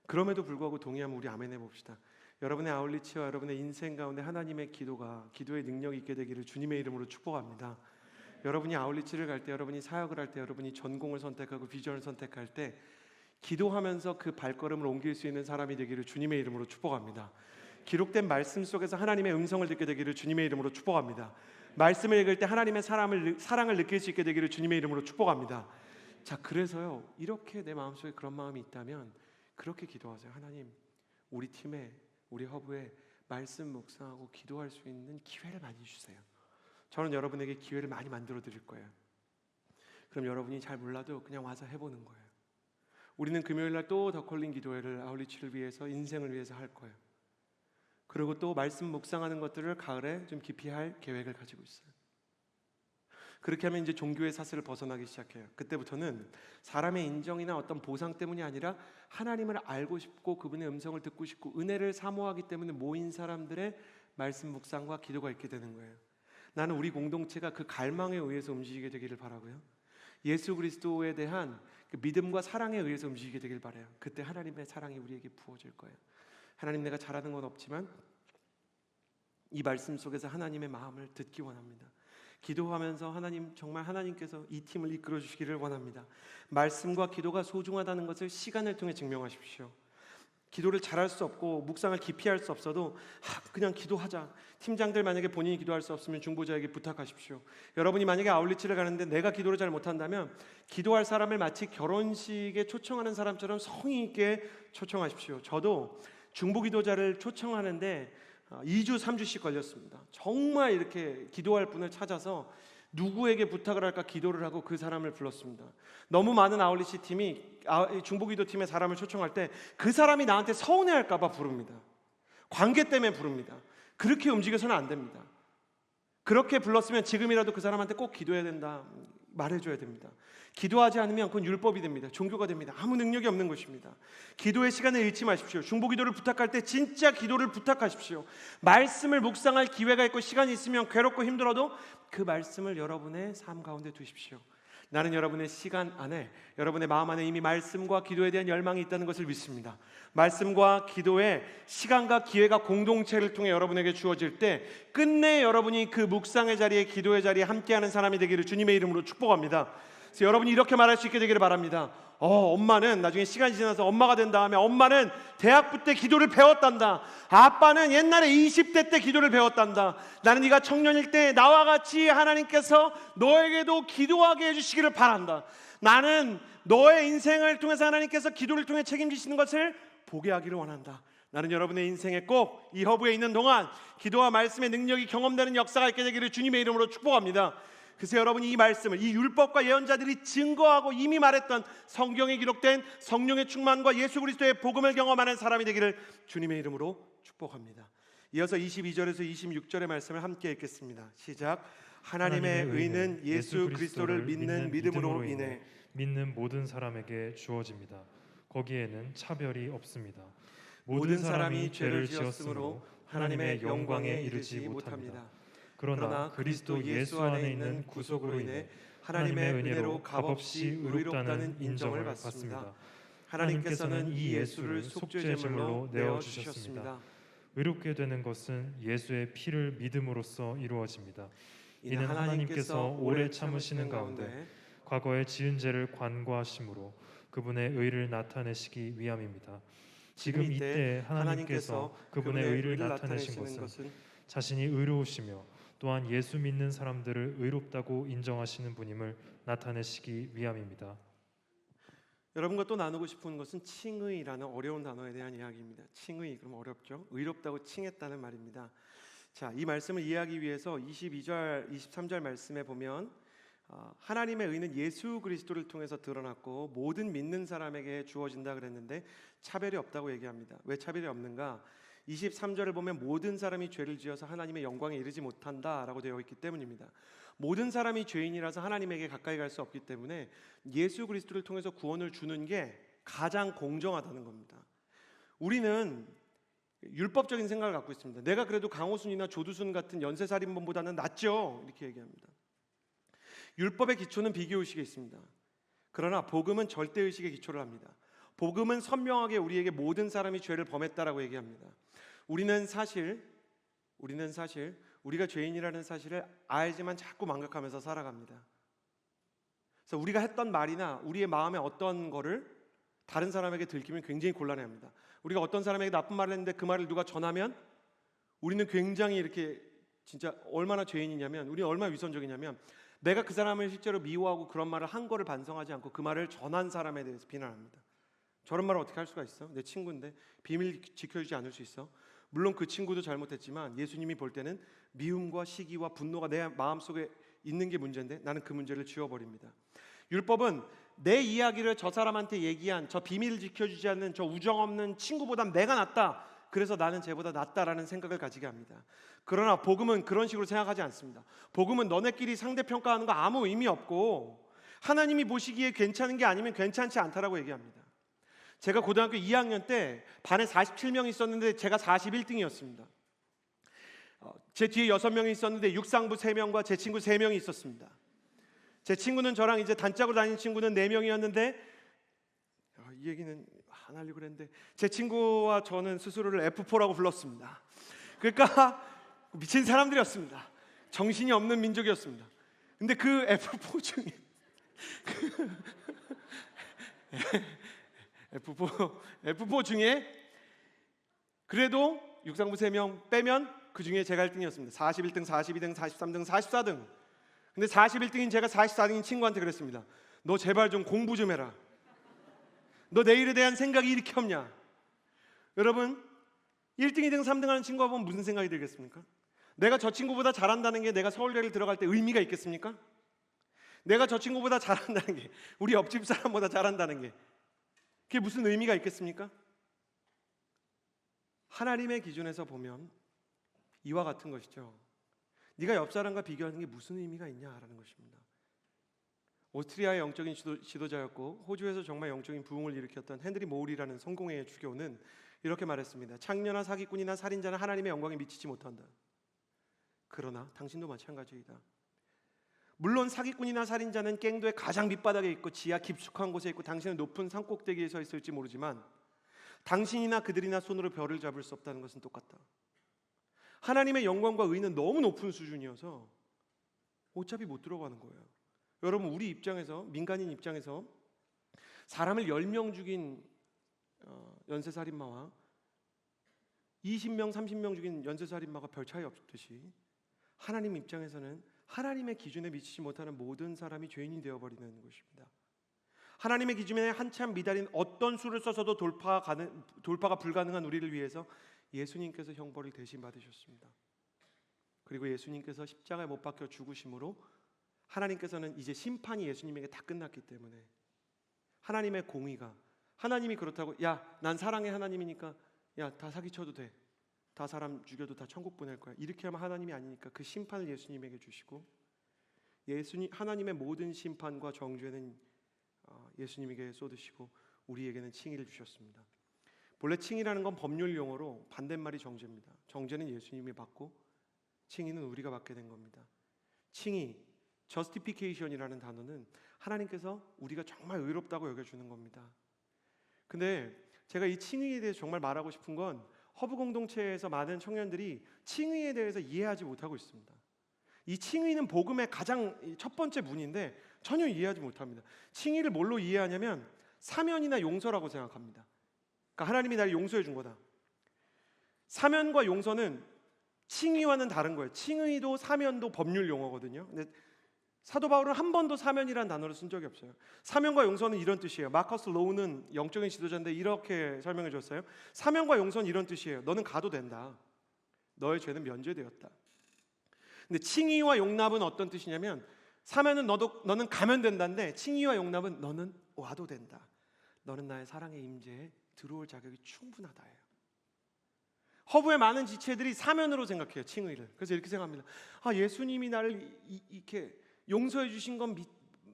그럼에도 불구하고 동의하면 우리 아멘 해봅시다. 여러분의 아울리치와 여러분의 인생 가운데 하나님의 기도의 능력이 있게 되기를 주님의 이름으로 축복합니다. 여러분이 아울리치를 갈 때, 여러분이 사역을 할 때, 여러분이 전공을 선택하고 비전을 선택할 때 기도하면서 그 발걸음을 옮길 수 있는 사람이 되기를 주님의 이름으로 축복합니다. 기록된 말씀 속에서 하나님의 음성을 듣게 되기를 주님의 이름으로 축복합니다. 말씀을 읽을 때 하나님의 사랑을 느낄 수 있게 되기를 주님의 이름으로 축복합니다. 자, 그래서요, 이렇게 내 마음속에 그런 마음이 있다면 그렇게 기도하세요. 하나님, 우리 팀에, 우리 허브에 말씀 묵상하고 기도할 수 있는 기회를 많이 주세요. 저는 여러분에게 기회를 많이 만들어 드릴 거예요. 그럼 여러분이 잘 몰라도 그냥 와서 해보는 거예요. 우리는 금요일날 또 더콜링 기도회를 아울리치를 위해서, 인생을 위해서 할 거예요. 그리고 또 말씀 묵상하는 것들을 가을에 좀 깊이 할 계획을 가지고 있어요. 그렇게 하면 이제 종교의 사슬을 벗어나기 시작해요. 그때부터는 사람의 인정이나 어떤 보상 때문이 아니라 하나님을 알고 싶고 그분의 음성을 듣고 싶고 은혜를 사모하기 때문에 모인 사람들의 말씀 묵상과 기도가 있게 되는 거예요. 나는 우리 공동체가 그 갈망에 의해서 움직이게 되기를 바라고요. 예수 그리스도에 대한 그 믿음과 사랑에 의해서 움직이게 되길 바라요. 그때 하나님의 사랑이 우리에게 부어질 거예요. 하나님, 내가 잘하는 건 없지만 이 말씀 속에서 하나님의 마음을 듣기 원합니다. 기도하면서 하나님, 정말 하나님께서 이 팀을 이끌어 주시기를 원합니다. 말씀과 기도가 소중하다는 것을 시간을 통해 증명하십시오. 기도를 잘할 수 없고 묵상을 깊이 할 수 없어도 그냥 기도하자. 팀장들 만약에 본인이 기도할 수 없으면 중보자에게 부탁하십시오. 여러분이 만약에 아울리치를 가는데 내가 기도를 잘 못한다면 기도할 사람을 마치 결혼식에 초청하는 사람처럼 성의 있게 초청하십시오. 저도 중보기도자를 초청하는데 2주 3주씩 걸렸습니다. 정말 이렇게 기도할 분을 찾아서 누구에게 부탁을 할까 기도를 하고 그 사람을 불렀습니다. 너무 많은 아울리치 팀이 중보기도 팀의 사람을 초청할 때 그 사람이 나한테 서운해할까 봐 부릅니다. 관계 때문에 부릅니다. 그렇게 움직여서는 안 됩니다. 그렇게 불렀으면 지금이라도 그 사람한테 꼭 기도해야 된다 말해줘야 됩니다. 기도하지 않으면 그건 율법이 됩니다. 종교가 됩니다. 아무 능력이 없는 것입니다. 기도의 시간을 잃지 마십시오. 중보기도를 부탁할 때 진짜 기도를 부탁하십시오. 말씀을 묵상할 기회가 있고 시간이 있으면 괴롭고 힘들어도 그 말씀을 여러분의 삶 가운데 두십시오. 나는 여러분의 시간 안에, 여러분의 마음 안에 이미 말씀과 기도에 대한 열망이 있다는 것을 믿습니다. 말씀과 기도의 시간과 기회가 공동체를 통해 여러분에게 주어질 때 끝내 여러분이 그 묵상의 자리에, 기도의 자리에 함께하는 사람이 되기를 주님의 이름으로 축복합니다. 그래서 여러분이 이렇게 말할 수 있게 되기를 바랍니다. 엄마는 나중에 시간이 지나서 엄마가 된 다음에 엄마는 대학부 때 기도를 배웠단다. 아빠는 옛날에 20대 때 기도를 배웠단다. 나는 네가 청년일 때 나와 같이 하나님께서 너에게도 기도하게 해주시기를 바란다. 나는 너의 인생을 통해서 하나님께서 기도를 통해 책임지시는 것을 보게 하기를 원한다. 나는 여러분의 인생에 꼭 이 허브에 있는 동안 기도와 말씀의 능력이 경험되는 역사가 있게 되기를 주님의 이름으로 축복합니다. 그래서 여러분이 이 말씀을, 이 율법과 예언자들이 증거하고 이미 말했던 성경에 기록된 성령의 충만과 예수 그리스도의 복음을 경험하는 사람이 되기를 주님의 이름으로 축복합니다. 이어서 22절에서 26절의 말씀을 함께 읽겠습니다. 시작. 하나님의 의는 예수 그리스도를 믿는 믿음으로 인해 믿는 모든 사람에게 주어집니다. 거기에는 차별이 없습니다. 모든 사람이 죄를 지었으므로 하나님의 영광에 이르지 못합니다. 그러나 그리스도 예수 안에 있는 구속으로 인해 하나님의 은혜로 값없이 의롭다는 인정을 받습니다. 하나님께서는 이 예수를 속죄 제물로 내어 주셨습니다. 의롭게 되는 것은 예수의 피를 믿음으로써 이루어집니다. 이는 하나님께서 오래 참으시는 가운데 과거에 지은 죄를 관과하심으로 그분의 의를 나타내시기 위함입니다. 지금 이때 하나님께서 그분의 의를 나타내신 것은 자신이 의로우시며 또한 예수 믿는 사람들을 의롭다고 인정하시는 분임을 나타내시기 위함입니다. 여러분과 또 나누고 싶은 것은 칭의라는 어려운 단어에 대한 이야기입니다. 칭의, 그럼 어렵죠? 의롭다고 칭했다는 말입니다. 자, 이 말씀을 이해하기 위해서 22절, 23절 말씀에 보면 하나님의 의는 예수 그리스도를 통해서 드러났고 모든 믿는 사람에게 주어진다 그랬는데 차별이 없다고 얘기합니다. 왜 차별이 없는가? 23절을 보면 모든 사람이 죄를 지어서 하나님의 영광에 이르지 못한다라고 되어 있기 때문입니다. 모든 사람이 죄인이라서 하나님에게 가까이 갈 수 없기 때문에 예수 그리스도를 통해서 구원을 주는 게 가장 공정하다는 겁니다. 우리는 율법적인 생각을 갖고 있습니다. 내가 그래도 강호순이나 조두순 같은 연쇄살인범보다는 낫죠, 이렇게 얘기합니다. 율법의 기초는 비교의식에 있습니다. 그러나 복음은 절대의식에 기초를 합니다. 복음은 선명하게 우리에게 모든 사람이 죄를 범했다라고 얘기합니다. 우리는 사실 우리가 죄인이라는 사실을 알지만 자꾸 망각하면서 살아갑니다. 그래서 우리가 했던 말이나 우리의 마음에 어떤 거를 다른 사람에게 들키면 굉장히 곤란해합니다. 우리가 어떤 사람에게 나쁜 말을 했는데 그 말을 누가 전하면 우리는 굉장히 이렇게 진짜 얼마나 죄인이냐면, 우리는 얼마나 위선적이냐면, 내가 그 사람을 실제로 미워하고 그런 말을 한 거를 반성하지 않고 그 말을 전한 사람에 대해서 비난합니다. 저런 말을 어떻게 할 수가 있어? 내 친구인데 비밀 지켜주지 않을 수 있어? 물론 그 친구도 잘못했지만 예수님이 볼 때는 미움과 시기와 분노가 내 마음속에 있는 게 문제인데 나는 그 문제를 지워버립니다. 율법은 내 이야기를 저 사람한테 얘기한, 저 비밀을 지켜주지 않는 저 우정 없는 친구보다 내가 낫다, 그래서 나는 쟤보다 낫다라는 생각을 가지게 합니다. 그러나 복음은 그런 식으로 생각하지 않습니다. 복음은 너네끼리 상대평가하는 거 아무 의미 없고 하나님이 보시기에 괜찮은 게 아니면 괜찮지 않다라고 얘기합니다. 제가 고등학교 2학년 때 반에 47명이 있었는데 제가 41등이었습니다. 제 뒤에 6명이 있었는데 육상부 3명과 제 친구 3명이 있었습니다. 제 친구는 저랑 이제 단짝으로 다니는 친구는 4명이었는데 이 얘기는 안 하려고 그랬는데 제 친구와 저는 스스로를 F4라고 불렀습니다. 그러니까 미친 사람들이었습니다. 정신이 없는 민족이었습니다. 근데 그 F4 중에 F4 중에 그래도 육상부 3명 빼면 그 중에 제가 1등이었습니다. 41등, 42등, 43등, 44등. 근데 41등인 제가 44등인 친구한테 그랬습니다. 너 제발 좀 공부 좀 해라. 너 내일에 대한 생각이 이렇게 없냐? 여러분, 1등, 2등, 3등 하는 친구가 보면 무슨 생각이 들겠습니까? 내가 저 친구보다 잘한다는 게 내가 서울대를 들어갈 때 의미가 있겠습니까? 내가 저 친구보다 잘한다는 게, 우리 옆집 사람보다 잘한다는 게 그게 무슨 의미가 있겠습니까? 하나님의 기준에서 보면 이와 같은 것이죠. 네가 옆 사람과 비교하는 게 무슨 의미가 있냐라는 것입니다. 오스트리아의 영적인 지도자였고 호주에서 정말 영적인 부흥을 일으켰던 헨리 모울이라는 성공회의 주교는 이렇게 말했습니다. 창녀나 사기꾼이나 살인자는 하나님의 영광에 미치지 못한다. 그러나 당신도 마찬가지이다. 물론 사기꾼이나 살인자는 갱도의 가장 밑바닥에 있고 지하 깊숙한 곳에 있고 당신은 높은 산꼭대기에 서 있을지 모르지만 당신이나 그들이나 손으로 별을 잡을 수 없다는 것은 똑같다. 하나님의 영광과 의는 너무 높은 수준이어서 어차피 못 들어가는 거예요. 여러분, 우리 입장에서, 민간인 입장에서 사람을 10명 죽인 연쇄살인마와 20명, 30명 죽인 연쇄살인마가 별 차이 없듯이 하나님 입장에서는 하나님의 기준에 미치지 못하는 모든 사람이 죄인이 되어버리는 것입니다. 하나님의 기준에 한참 미달인 어떤 수를 써서도 돌파가 불가능한 우리를 위해서 예수님께서 형벌을 대신 받으셨습니다. 그리고 예수님께서 십자가에 못 박혀 죽으심으로 하나님께서는 이제 심판이 예수님에게 다 끝났기 때문에 하나님의 공의가, 하나님이 그렇다고 야, 난 사랑의 하나님이니까 야, 다 사기쳐도 돼, 다 사람 죽여도 다 천국 보낼 거야, 이렇게 하면 하나님이 아니니까 그 심판을 예수님에게 주시고 하나님의 모든 심판과 정죄는 예수님에게 쏟으시고 우리에게는 칭의를 주셨습니다. 본래 칭의라는 건 법률 용어로 반대말이 정죄입니다. 정죄는 예수님이 받고 칭의는 우리가 받게 된 겁니다. 칭의, justification이라는 단어는 하나님께서 우리가 정말 의롭다고 여겨주는 겁니다. 근데 제가 이 칭의에 대해서 정말 말하고 싶은 건 허브 공동체에서 많은 청년들이 칭의에 대해서 이해하지 못하고 있습니다. 이 칭의는 복음의 가장 첫 번째 문인데 전혀 이해하지 못합니다. 칭의를 뭘로 이해하냐면 사면이나 용서라고 생각합니다. 그러니까 하나님이 나를 용서해 준 거다. 사면과 용서는 칭의와는 다른 거예요. 칭의도 사면도 법률 용어거든요. 근데 사도 바울은 한 번도 사면이라는 단어를 쓴 적이 없어요. 사면과 용서는 이런 뜻이에요. 마커스 로우는 영적인 지도자인데 이렇게 설명해 줬어요. 사면과 용서는 이런 뜻이에요. 너는 가도 된다. 너의 죄는 면제되었다. 근데 칭의와 용납은 어떤 뜻이냐면 사면은 너는 가면 된다인데 칭의와 용납은 너는 와도 된다. 너는 나의 사랑의 임재에 들어올 자격이 충분하다예요. 허브의 많은 지체들이 사면으로 생각해요. 칭의를. 그래서 이렇게 생각합니다. 예수님이 나를 이렇게 용서해 주신 건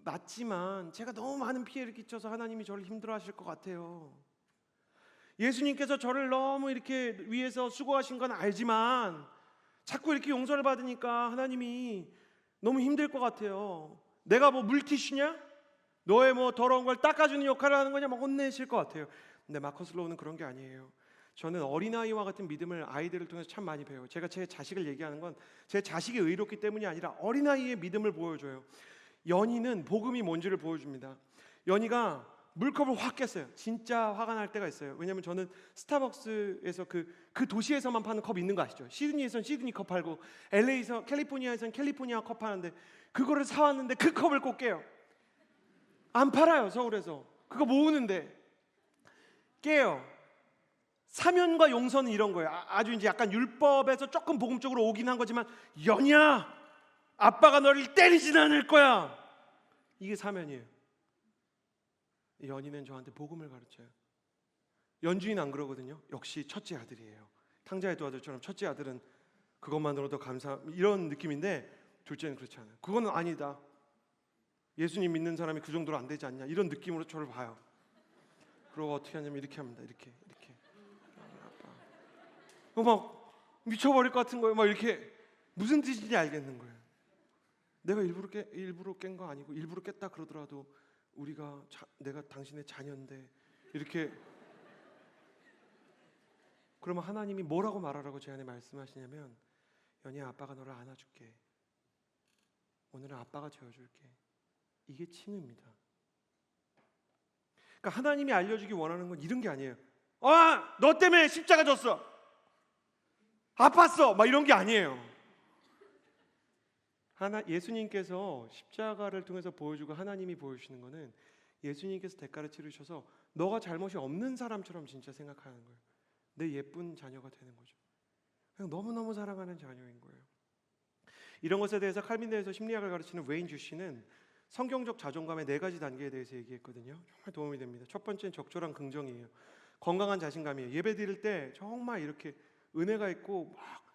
맞지만 제가 너무 많은 피해를 끼쳐서 하나님이 저를 힘들어하실 것 같아요. 예수님께서 저를 너무 이렇게 위해서 수고하신 건 알지만 자꾸 이렇게 용서를 받으니까 하나님이 너무 힘들 것 같아요. 내가 뭐 물티슈냐? 너의 뭐 더러운 걸 닦아주는 역할을 하는 거냐? 막 혼내실 것 같아요. 근데 마커스 로우는 그런 게 아니에요. 저는 어린아이와 같은 믿음을 아이들을 통해서 참 많이 배워요. 제가 제 자식을 얘기하는 건 제 자식이 의롭기 때문이 아니라 어린아이의 믿음을 보여줘요. 연희는 복음이 뭔지를 보여줍니다. 연희가 물컵을 확 깼어요. 진짜 화가 날 때가 있어요. 왜냐하면 저는 스타벅스에서 그 도시에서만 파는 컵 있는 거 아시죠? 시드니에선 시드니 컵 팔고 LA에서 캘리포니아에선 캘리포니아 컵 파는데 그거를 사왔는데 그 컵을 꼭 깨요. 안 팔아요, 서울에서. 그거 모으는데 깨요. 사면과 용서는 이런 거예요. 아주 이제 약간 율법에서 조금 복음 쪽으로 오긴 한 거지만, 연희야, 아빠가 너를 때리진 않을 거야. 이게 사면이에요. 연희는 저한테 복음을 가르쳐요. 연주인 안 그러거든요. 역시 첫째 아들이에요. 탕자의 두 아들처럼 첫째 아들은 그것만으로도 감사, 이런 느낌인데 둘째는 그렇지 않아요. 그거는 아니다. 예수님 믿는 사람이 그 정도로 안 되지 않냐, 이런 느낌으로 저를 봐요. 그리고 어떻게 하냐면 이렇게 합니다. 이렇게 막 미쳐버릴 것 같은 거예요. 막 이렇게 무슨 뜻인지 알겠는 거예요. 내가 일부러 깬 거 아니고, 일부러 깼다 그러더라도 내가 당신의 자녀인데, 이렇게. 그러면 하나님이 뭐라고 말하라고 제 안에 말씀하시냐면, 연희야, 아빠가 너를 안아줄게. 오늘은 아빠가 재워줄게. 이게 칭의입니다. 그러니까 하나님이 알려주기 원하는 건 이런 게 아니에요. 너 때문에 십자가 졌어, 아팠어, 막 이런 게 아니에요. 예수님께서 십자가를 통해서 보여주고 하나님이 보여주시는 거는, 예수님께서 대가를 치르셔서 너가 잘못이 없는 사람처럼 진짜 생각하는 거예요. 내 예쁜 자녀가 되는 거죠. 그냥 너무너무 사랑하는 자녀인 거예요. 이런 것에 대해서 칼빈대에서 심리학을 가르치는 웨인 주시는 성경적 자존감의 4가지 단계에 대해서 얘기했거든요. 정말 도움이 됩니다. 첫 번째는 적절한 긍정이에요. 건강한 자신감이에요. 예배 드릴 때 정말 이렇게 은혜가 있고 막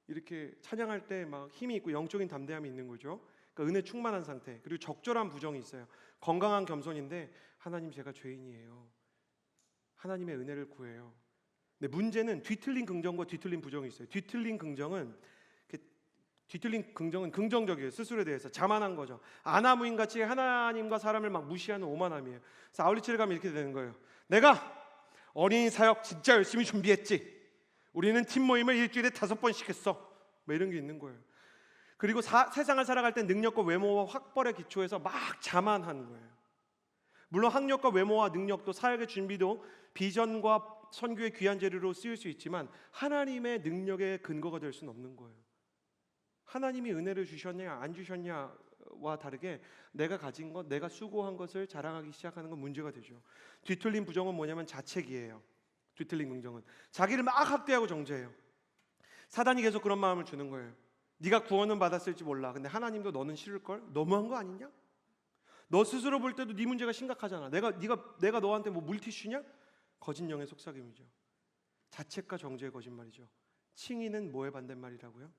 이렇게 찬양할 때 막 힘이 있고 영적인 담대함이 있는 거죠. 그러니까 은혜 충만한 상태. 그리고 적절한 부정이 있어요. 건강한 겸손인데, 하나님, 제가 죄인이에요. 하나님의 은혜를 구해요. 근데 문제는 뒤틀린 긍정과 뒤틀린 부정이 있어요. 뒤틀린 긍정은 긍정적이에요. 스스로에 대해서 자만한 거죠. 아나무인같이 하나님과 사람을 막 무시하는 오만함이에요. 그래서 아울리치를 가면 이렇게 되는 거예요. 내가 어린이 사역 진짜 열심히 준비했지. 우리는 팀 모임을 일주일에 5번씩 했어. 뭐 이런 게 있는 거예요. 그리고 세상을 살아갈 때 능력과 외모와 학벌에 기초해서 막 자만하는 거예요. 물론 학력과 외모와 능력도 사역의 준비도 비전과 선교의 귀한 재료로 쓰일 수 있지만, 하나님의 능력의 근거가 될 수는 없는 거예요. 하나님이 은혜를 주셨냐 안 주셨냐와 다르게 내가 가진 것, 내가 수고한 것을 자랑하기 시작하는 건 문제가 되죠. 뒤틀린 부정은 뭐냐면 자책이에요. 뒤틀린 긍정은 자기를 막 학대하고 정죄해요. 사단이 계속 그런 마음을 주는 거예요. 네가 구원은 받았을지 몰라. 근데 하나님도 너는 싫을걸? 너무한 거 아니냐? 너 스스로 볼 때도 네 문제가 심각하잖아. 내가 너한테 뭐 물티슈냐? 거짓 영의 속삭임이죠. 자책과 정죄의 거짓말이죠. 칭의는 뭐의 반대말이라고요?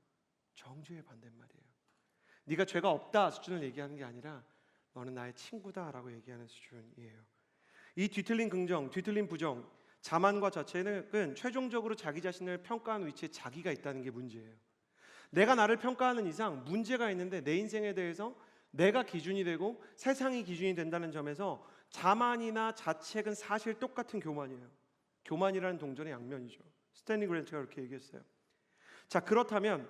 정죄의 반대말이에요. 네가 죄가 없다 수준을 얘기하는 게 아니라 너는 나의 친구다라고 얘기하는 수준이에요. 이 뒤틀린 긍정, 뒤틀린 부정, 자만과 자책은 최종적으로 자기 자신을 평가하는 위치에 자기가 있다는 게 문제예요. 내가 나를 평가하는 이상 문제가 있는데, 내 인생에 대해서 내가 기준이 되고 세상이 기준이 된다는 점에서 자만이나 자책은 사실 똑같은 교만이에요. 교만이라는 동전의 양면이죠. 스탠리 그랜트가 그렇게 얘기했어요. 자, 그렇다면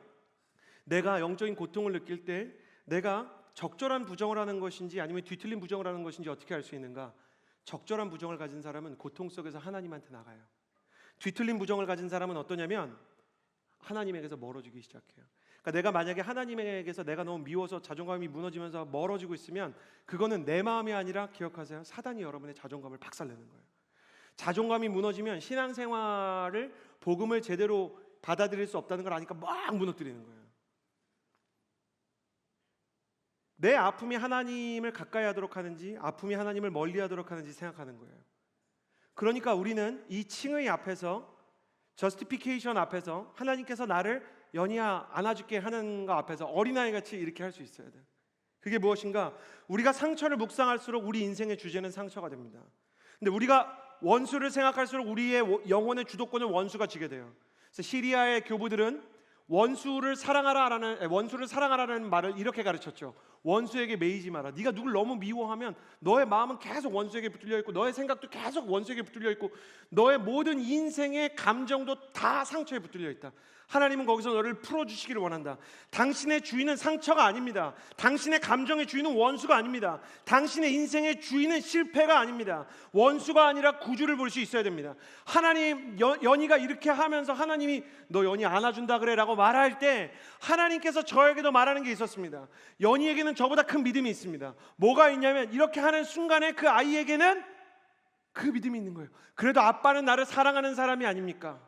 내가 영적인 고통을 느낄 때 내가 적절한 부정을 하는 것인지 아니면 뒤틀린 부정을 하는 것인지 어떻게 알 수 있는가? 적절한 부정을 가진 사람은 고통 속에서 하나님한테 나가요. 뒤틀린 부정을 가진 사람은 어떠냐면 하나님에게서 멀어지기 시작해요. 그러니까 내가 만약에 하나님에게서 내가 너무 미워서 자존감이 무너지면서 멀어지고 있으면, 그거는 내 마음이 아니라, 기억하세요, 사단이 여러분의 자존감을 박살내는 거예요. 자존감이 무너지면 신앙생활을, 복음을 제대로 받아들일 수 없다는 걸 아니까 막 무너뜨리는 거예요. 내 아픔이 하나님을 가까이 하도록 하는지, 아픔이 하나님을 멀리 하도록 하는지 생각하는 거예요. 그러니까 우리는 이 칭의 앞에서 저스티피케이션 앞에서 하나님께서 나를 연희야 안아줄게 하는 거 앞에서 어린아이같이 이렇게 할 수 있어야 돼. 그게 무엇인가? 우리가 상처를 묵상할수록 우리 인생의 주제는 상처가 됩니다. 근데 우리가 원수를 생각할수록 우리의 영혼의 주도권을 원수가 쥐게 돼요. 그래서 시리아의 교부들은 원수를 사랑하라는 말을 이렇게 가르쳤죠. 원수에게 매이지 마라. 네가 누굴 너무 미워하면 너의 마음은 계속 원수에게 붙들려 있고 너의 생각도 계속 원수에게 붙들려 있고 너의 모든 인생의 감정도 다 상처에 붙들려 있다. 하나님은 거기서 너를 풀어주시기를 원한다. 당신의 주인은 상처가 아닙니다. 당신의 감정의 주인은 원수가 아닙니다. 당신의 인생의 주인은 실패가 아닙니다. 원수가 아니라 구주를 볼 수 있어야 됩니다. 하나님, 연희가 이렇게 하면서 하나님이 너 연희 안아준다 그래 라고 말할 때 하나님께서 저에게도 말하는 게 있었습니다. 연희에게는 저보다 큰 믿음이 있습니다. 뭐가 있냐면 이렇게 하는 순간에 그 아이에게는 그 믿음이 있는 거예요. 그래도 아빠는 나를 사랑하는 사람이 아닙니까?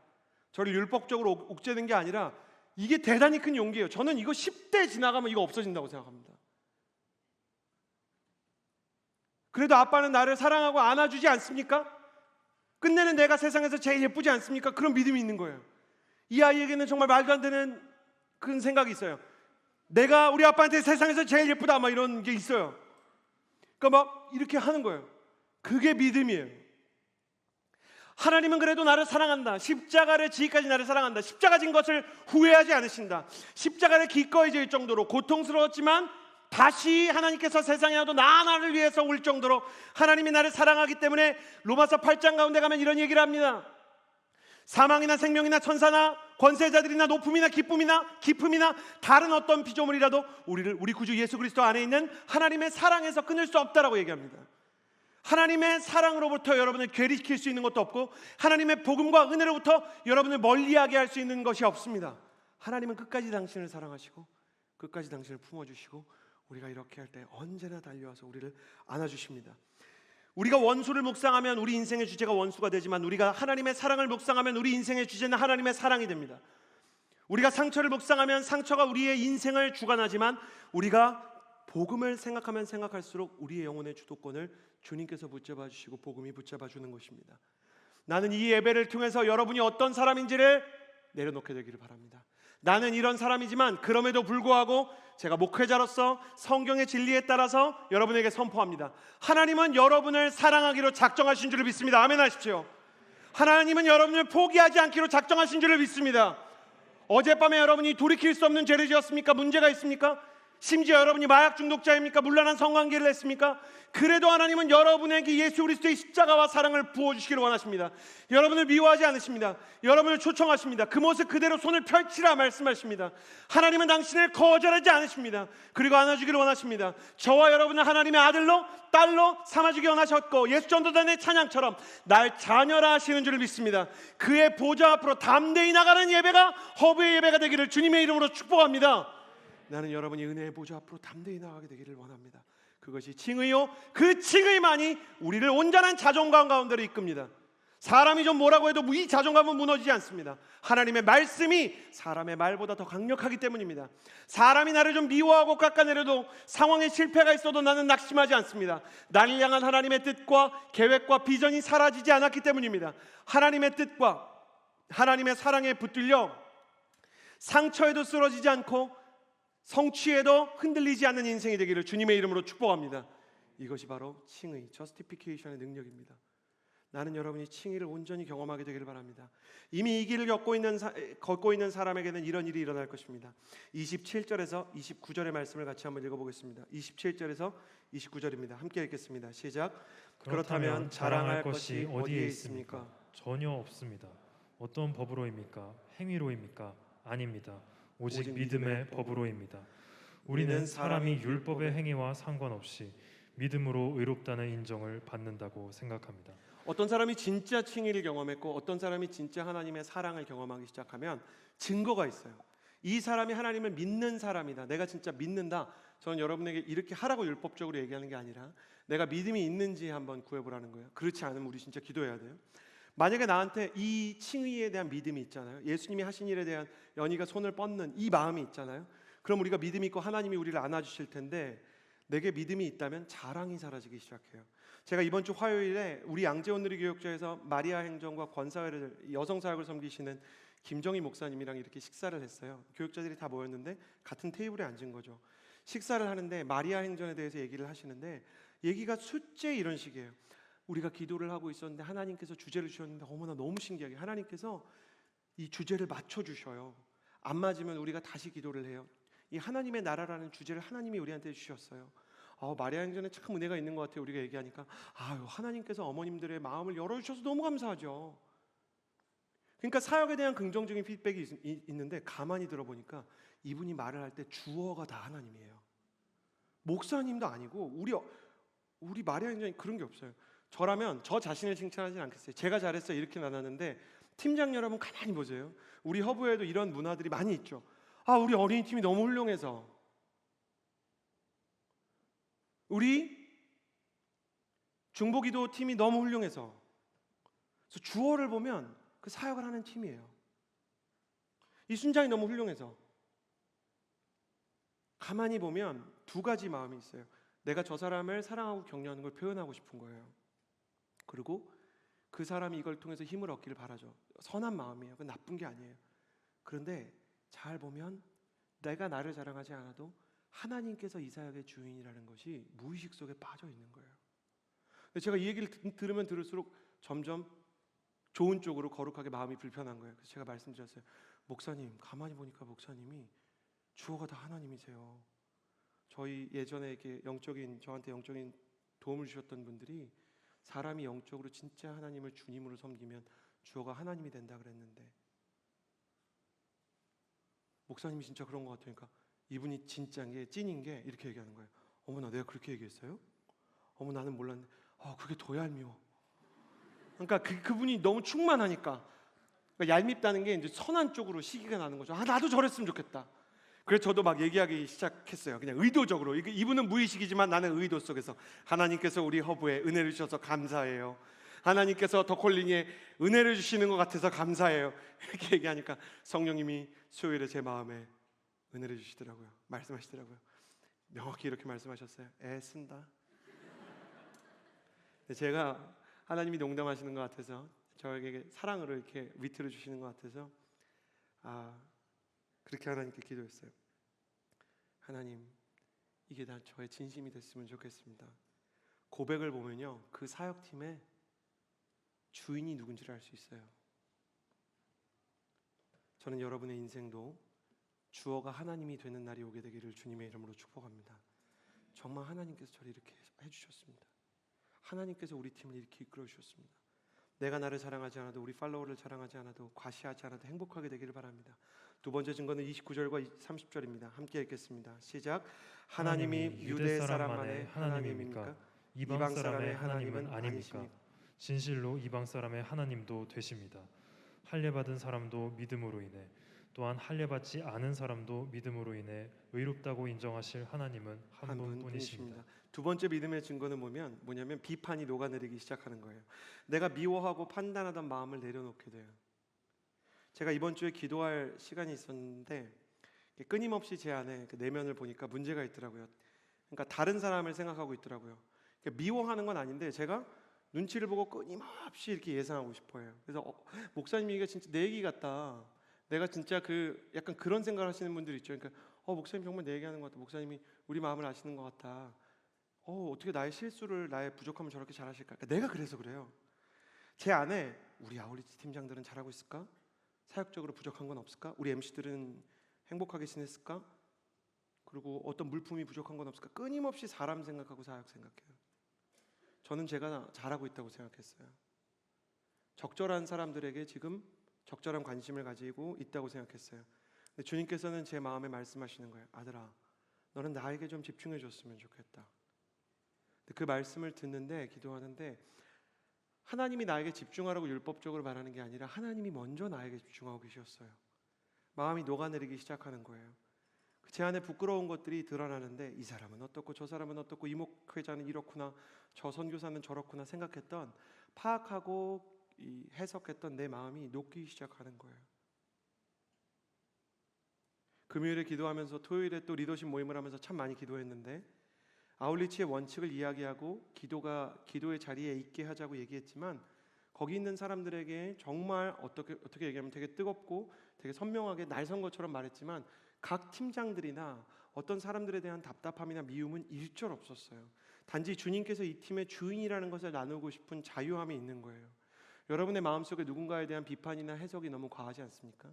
저를 율법적으로 옥죄는 게 아니라 이게 대단히 큰 용기예요. 저는 이거 10대 지나가면 이거 없어진다고 생각합니다. 그래도 아빠는 나를 사랑하고 안아주지 않습니까? 끝내는 내가 세상에서 제일 예쁘지 않습니까? 그런 믿음이 있는 거예요. 이 아이에게는 정말 말도 안 되는 큰 생각이 있어요. 내가 우리 아빠한테 세상에서 제일 예쁘다 막 이런 게 있어요. 그러니까 막 이렇게 하는 거예요. 그게 믿음이에요. 하나님은 그래도 나를 사랑한다. 십자가를 지기까지 나를 사랑한다. 십자가 진 것을 후회하지 않으신다. 십자가를 기꺼이 질 정도로 고통스러웠지만 다시 하나님께서 세상에 와도 나를 위해서 올 정도로 하나님이 나를 사랑하기 때문에 로마서 8장 가운데 가면 이런 얘기를 합니다. 사망이나 생명이나 천사나 권세자들이나 높음이나 기쁨이나 다른 어떤 피조물이라도 우리 구주 예수 그리스도 안에 있는 하나님의 사랑에서 끊을 수 없다라고 얘기합니다. 하나님의 사랑으로부터 여러분을 괴리시킬 수 있는 것도 없고 하나님의 복음과 은혜로부터 여러분을 멀리하게 할 수 있는 것이 없습니다. 하나님은 끝까지 당신을 사랑하시고 끝까지 당신을 품어주시고 우리가 이렇게 할 때 언제나 달려와서 우리를 안아주십니다. 우리가 원수를 묵상하면 우리 인생의 주제가 원수가 되지만 우리가 하나님의 사랑을 묵상하면 우리 인생의 주제는 하나님의 사랑이 됩니다. 우리가 상처를 묵상하면 상처가 우리의 인생을 주관하지만 우리가 복음을 생각하면 생각할수록 우리의 영혼의 주도권을 주님께서 붙잡아 주시고 복음이 붙잡아 주는 것입니다. 나는 이 예배를 통해서 여러분이 어떤 사람인지를 내려놓게 되기를 바랍니다. 나는 이런 사람이지만 그럼에도 불구하고 제가 목회자로서 성경의 진리에 따라서 여러분에게 선포합니다. 하나님은 여러분을 사랑하기로 작정하신 줄을 믿습니다. 아멘 하십시오. 하나님은 여러분을 포기하지 않기로 작정하신 줄을 믿습니다. 어젯밤에 여러분이 돌이킬 수 없는 죄를 지었습니까? 문제가 있습니까? 심지어 여러분이 마약 중독자입니까? 문란한 성관계를 했습니까? 그래도 하나님은 여러분에게 예수 그리스도의 십자가와 사랑을 부어주시기를 원하십니다. 여러분을 미워하지 않으십니다. 여러분을 초청하십니다. 그 모습 그대로 손을 펼치라 말씀하십니다. 하나님은 당신을 거절하지 않으십니다. 그리고 안아주기를 원하십니다. 저와 여러분은 하나님의 아들로 딸로 삼아주기 원하셨고 예수 전도단의 찬양처럼 날 자녀라 하시는 줄을 믿습니다. 그의 보좌 앞으로 담대히 나가는 예배가 허브의 예배가 되기를 주님의 이름으로 축복합니다. 나는 여러분이 은혜의 보좌 앞으로 담대히 나가게 되기를 원합니다. 그것이 칭의요, 그 칭의만이 우리를 온전한 자존감 가운데로 이끕니다. 사람이 좀 뭐라고 해도 이 자존감은 무너지지 않습니다. 하나님의 말씀이 사람의 말보다 더 강력하기 때문입니다. 사람이 나를 좀 미워하고 깎아내려도 상황에 실패가 있어도 나는 낙심하지 않습니다. 나를 향한 하나님의 뜻과 계획과 비전이 사라지지 않았기 때문입니다. 하나님의 뜻과 하나님의 사랑에 붙들려 상처에도 쓰러지지 않고 성취에도 흔들리지 않는 인생이 되기를 주님의 이름으로 축복합니다. 이것이 바로 칭의, 저스티피케이션의 능력입니다. 나는 여러분이 칭의를 온전히 경험하게 되기를 바랍니다. 이미 이 길을 걷고 있는 사람에게는 이런 일이 일어날 것입니다. 27절에서 29절의 말씀을 같이 한번 읽어보겠습니다. 27절에서 29절입니다. 함께 읽겠습니다. 시작. 그렇다면 자랑할 것이 어디에 있습니까? 전혀 없습니다. 어떤 법으로입니까? 행위로입니까? 아닙니다. 오직 믿음의 법으로입니다. 우리는 사람이 율법의 행위와 상관없이 믿음으로 의롭다는 인정을 받는다고 생각합니다. 어떤 사람이 진짜 칭의를 경험했고 어떤 사람이 진짜 하나님의 사랑을 경험하기 시작하면 증거가 있어요. 이 사람이 하나님을 믿는 사람이다. 내가 진짜 믿는다. 저는 여러분에게 이렇게 하라고 율법적으로 얘기하는 게 아니라 내가 믿음이 있는지 한번 구해보라는 거예요. 그렇지 않으면 우리 진짜 기도해야 돼요. 만약에 나한테 이 칭의에 대한 믿음이 있잖아요. 예수님이 하신 일에 대한 연희가 손을 뻗는 이 마음이 있잖아요. 그럼 우리가 믿음 있고 하나님이 우리를 안아주실 텐데 내게 믿음이 있다면 자랑이 사라지기 시작해요. 제가 이번 주 화요일에 우리 양재원 누리교육자에서 마리아 행정과 권사회를 여성 사역을 섬기시는 김정희 목사님이랑 이렇게 식사를 했어요. 교육자들이 다 모였는데 같은 테이블에 앉은 거죠. 식사를 하는데 마리아 행전에 대해서 얘기를 하시는데 얘기가 숫제 이런 식이에요. 우리가 기도를 하고 있었는데 하나님께서 주제를 주셨는데 어머나 너무 신기하게 하나님께서 이 주제를 맞춰 주셔요. 안 맞으면 우리가 다시 기도를 해요. 이 하나님의 나라라는 주제를 하나님이 우리한테 주셨어요. 마리아 행전에 참 은혜가 있는 것 같아요. 우리가 얘기하니까 하나님께서 어머님들의 마음을 열어주셔서 너무 감사하죠. 그러니까 사역에 대한 긍정적인 피드백이 있는데 가만히 들어보니까 이분이 말을 할 때 주어가 다 하나님이에요. 목사님도 아니고 우리 마리아 행전이 그런 게 없어요. 저라면 저 자신을 칭찬하진 않겠어요. 제가 잘했어요 이렇게 나눴는데 팀장 여러분 가만히 보세요. 우리 허브에도 이런 문화들이 많이 있죠. 우리 어린이 팀이 너무 훌륭해서, 우리 중보기도 팀이 너무 훌륭해서. 그래서 주어를 보면 그 사역을 하는 팀이에요. 이 순장이 너무 훌륭해서. 가만히 보면 두 가지 마음이 있어요. 내가 저 사람을 사랑하고 격려하는 걸 표현하고 싶은 거예요. 그리고 그 사람이 이걸 통해서 힘을 얻기를 바라죠. 선한 마음이에요. 그건 나쁜 게 아니에요. 그런데 잘 보면 내가 나를 자랑하지 않아도 하나님께서 이 사역의 주인이라는 것이 무의식 속에 빠져 있는 거예요. 제가 이 얘기를 들으면 들을수록 점점 좋은 쪽으로 거룩하게 마음이 불편한 거예요. 그래서 제가 말씀드렸어요. 목사님, 가만히 보니까 목사님이 주어가 다 하나님이세요. 저희 예전에 이렇게 저한테 영적인 도움을 주셨던 분들이 사람이 영적으로 진짜 하나님을 주님으로 섬기면 주어가 하나님이 된다 그랬는데 목사님이 진짜 그런 것 같으니까 이분이 진짜인 게 찐인 게 이렇게 얘기하는 거예요. 어머나 내가 그렇게 얘기했어요? 어머 나는 몰랐는데 그게 더 얄미워. 그러니까 그분이 너무 충만하니까 그러니까 얄밉다는 게 이제 선한 쪽으로 시기가 나는 거죠. 나도 저랬으면 좋겠다. 그래서 저도 막 얘기하기 시작했어요. 그냥 의도적으로. 이분은 무의식이지만 나는 의도 속에서 하나님께서 우리 허브에 은혜를 주셔서 감사해요. 하나님께서 더콜링에 은혜를 주시는 것 같아서 감사해요. 이렇게 얘기하니까 성령님이 수요일에 제 마음에 은혜를 주시더라고요. 말씀하시더라고요. 명확히 이렇게 말씀하셨어요. 애쓴다. 제가 하나님이 농담하시는 것 같아서 저에게 사랑으로 이렇게 위트를 주시는 것 같아서 그렇게 하나님께 기도했어요. 하나님, 이게 다 저의 진심이 됐으면 좋겠습니다. 고백을 보면요, 그 사역팀의 주인이 누군지를 알 수 있어요. 저는 여러분의 인생도 주어가 하나님이 되는 날이 오게 되기를 주님의 이름으로 축복합니다. 정말 하나님께서 저를 이렇게 해주셨습니다. 하나님께서 우리 팀을 이렇게 이끌어 주셨습니다. 내가 나를 자랑하지 않아도, 우리 팔로워를 자랑하지 않아도, 과시하지 않아도 행복하게 되기를 바랍니다. 두 번째 증거는 29절과 30절입니다. 함께 읽겠습니다. 시작. 하나님이 유대 사람만의 하나님입니까? 이방 사람의 하나님은 아니십니까? 진실로 이방 사람의 하나님도 되십니다. 할례받은 사람도 믿음으로 인해, 또한 할례받지 않은 사람도 믿음으로 인해 의롭다고 인정하실 하나님은 한 분뿐이십니다. 두 번째 믿음의 증거는 뭐냐면 비판이 녹아내리기 시작하는 거예요. 내가 미워하고 판단하던 마음을 내려놓게 돼요. 제가 이번 주에 기도할 시간이 있었는데 끊임없이 제 안에 내면을 보니까 문제가 있더라고요. 그러니까 다른 사람을 생각하고 있더라고요. 그러니까 미워하는 건 아닌데 제가 눈치를 보고 끊임없이 이렇게 예상하고 싶어요. 그래서 목사님 얘기가 진짜 내 얘기 같다. 내가 진짜 약간 그런 생각을 하시는 분들 있죠. 그러니까 목사님 정말 내 얘기하는 것 같다. 목사님이 우리 마음을 아시는 것 같다. 어떻게 나의 실수를, 나의 부족함을 저렇게 잘하실까? 그러니까 내가 그래서 그래요. 제 안에 우리 아울리티 팀장들은 잘하고 있을까? 사역적으로 부족한 건 없을까? 우리 MC들은 행복하게 지냈을까? 그리고 어떤 물품이 부족한 건 없을까? 끊임없이 사람 생각하고 사역 생각해요. 저는 제가 잘하고 있다고 생각했어요. 적절한 사람들에게 지금 적절한 관심을 가지고 있다고 생각했어요. 근데 주님께서는 제 마음에 말씀하시는 거예요. 아들아, 너는 나에게 좀 집중해 줬으면 좋겠다. 그 말씀을 듣는데, 기도하는데 하나님이 나에게 집중하라고 율법적으로 말하는 게 아니라 하나님이 먼저 나에게 집중하고 계셨어요. 마음이 녹아내리기 시작하는 거예요. 제 안에 부끄러운 것들이 드러나는데 이 사람은 어떻고 저 사람은 어떻고 이 목회자는 이렇구나, 저 선교사는 저렇구나 생각했던, 파악하고 해석했던 내 마음이 녹기 시작하는 거예요. 금요일에 기도하면서 토요일에 또 리더십 모임을 하면서 참 많이 기도했는데 아울리치의 원칙을 이야기하고 기도의 자리에 있게 하자고 얘기했지만 거기 있는 사람들에게 정말 어떻게 얘기하면 되게 뜨겁고 되게 선명하게 날 선 것처럼 말했지만 각 팀장들이나 어떤 사람들에 대한 답답함이나 미움은 일절 없었어요. 단지 주님께서 이 팀의 주인이라는 것을 나누고 싶은 자유함이 있는 거예요. 여러분의 마음속에 누군가에 대한 비판이나 해석이 너무 과하지 않습니까?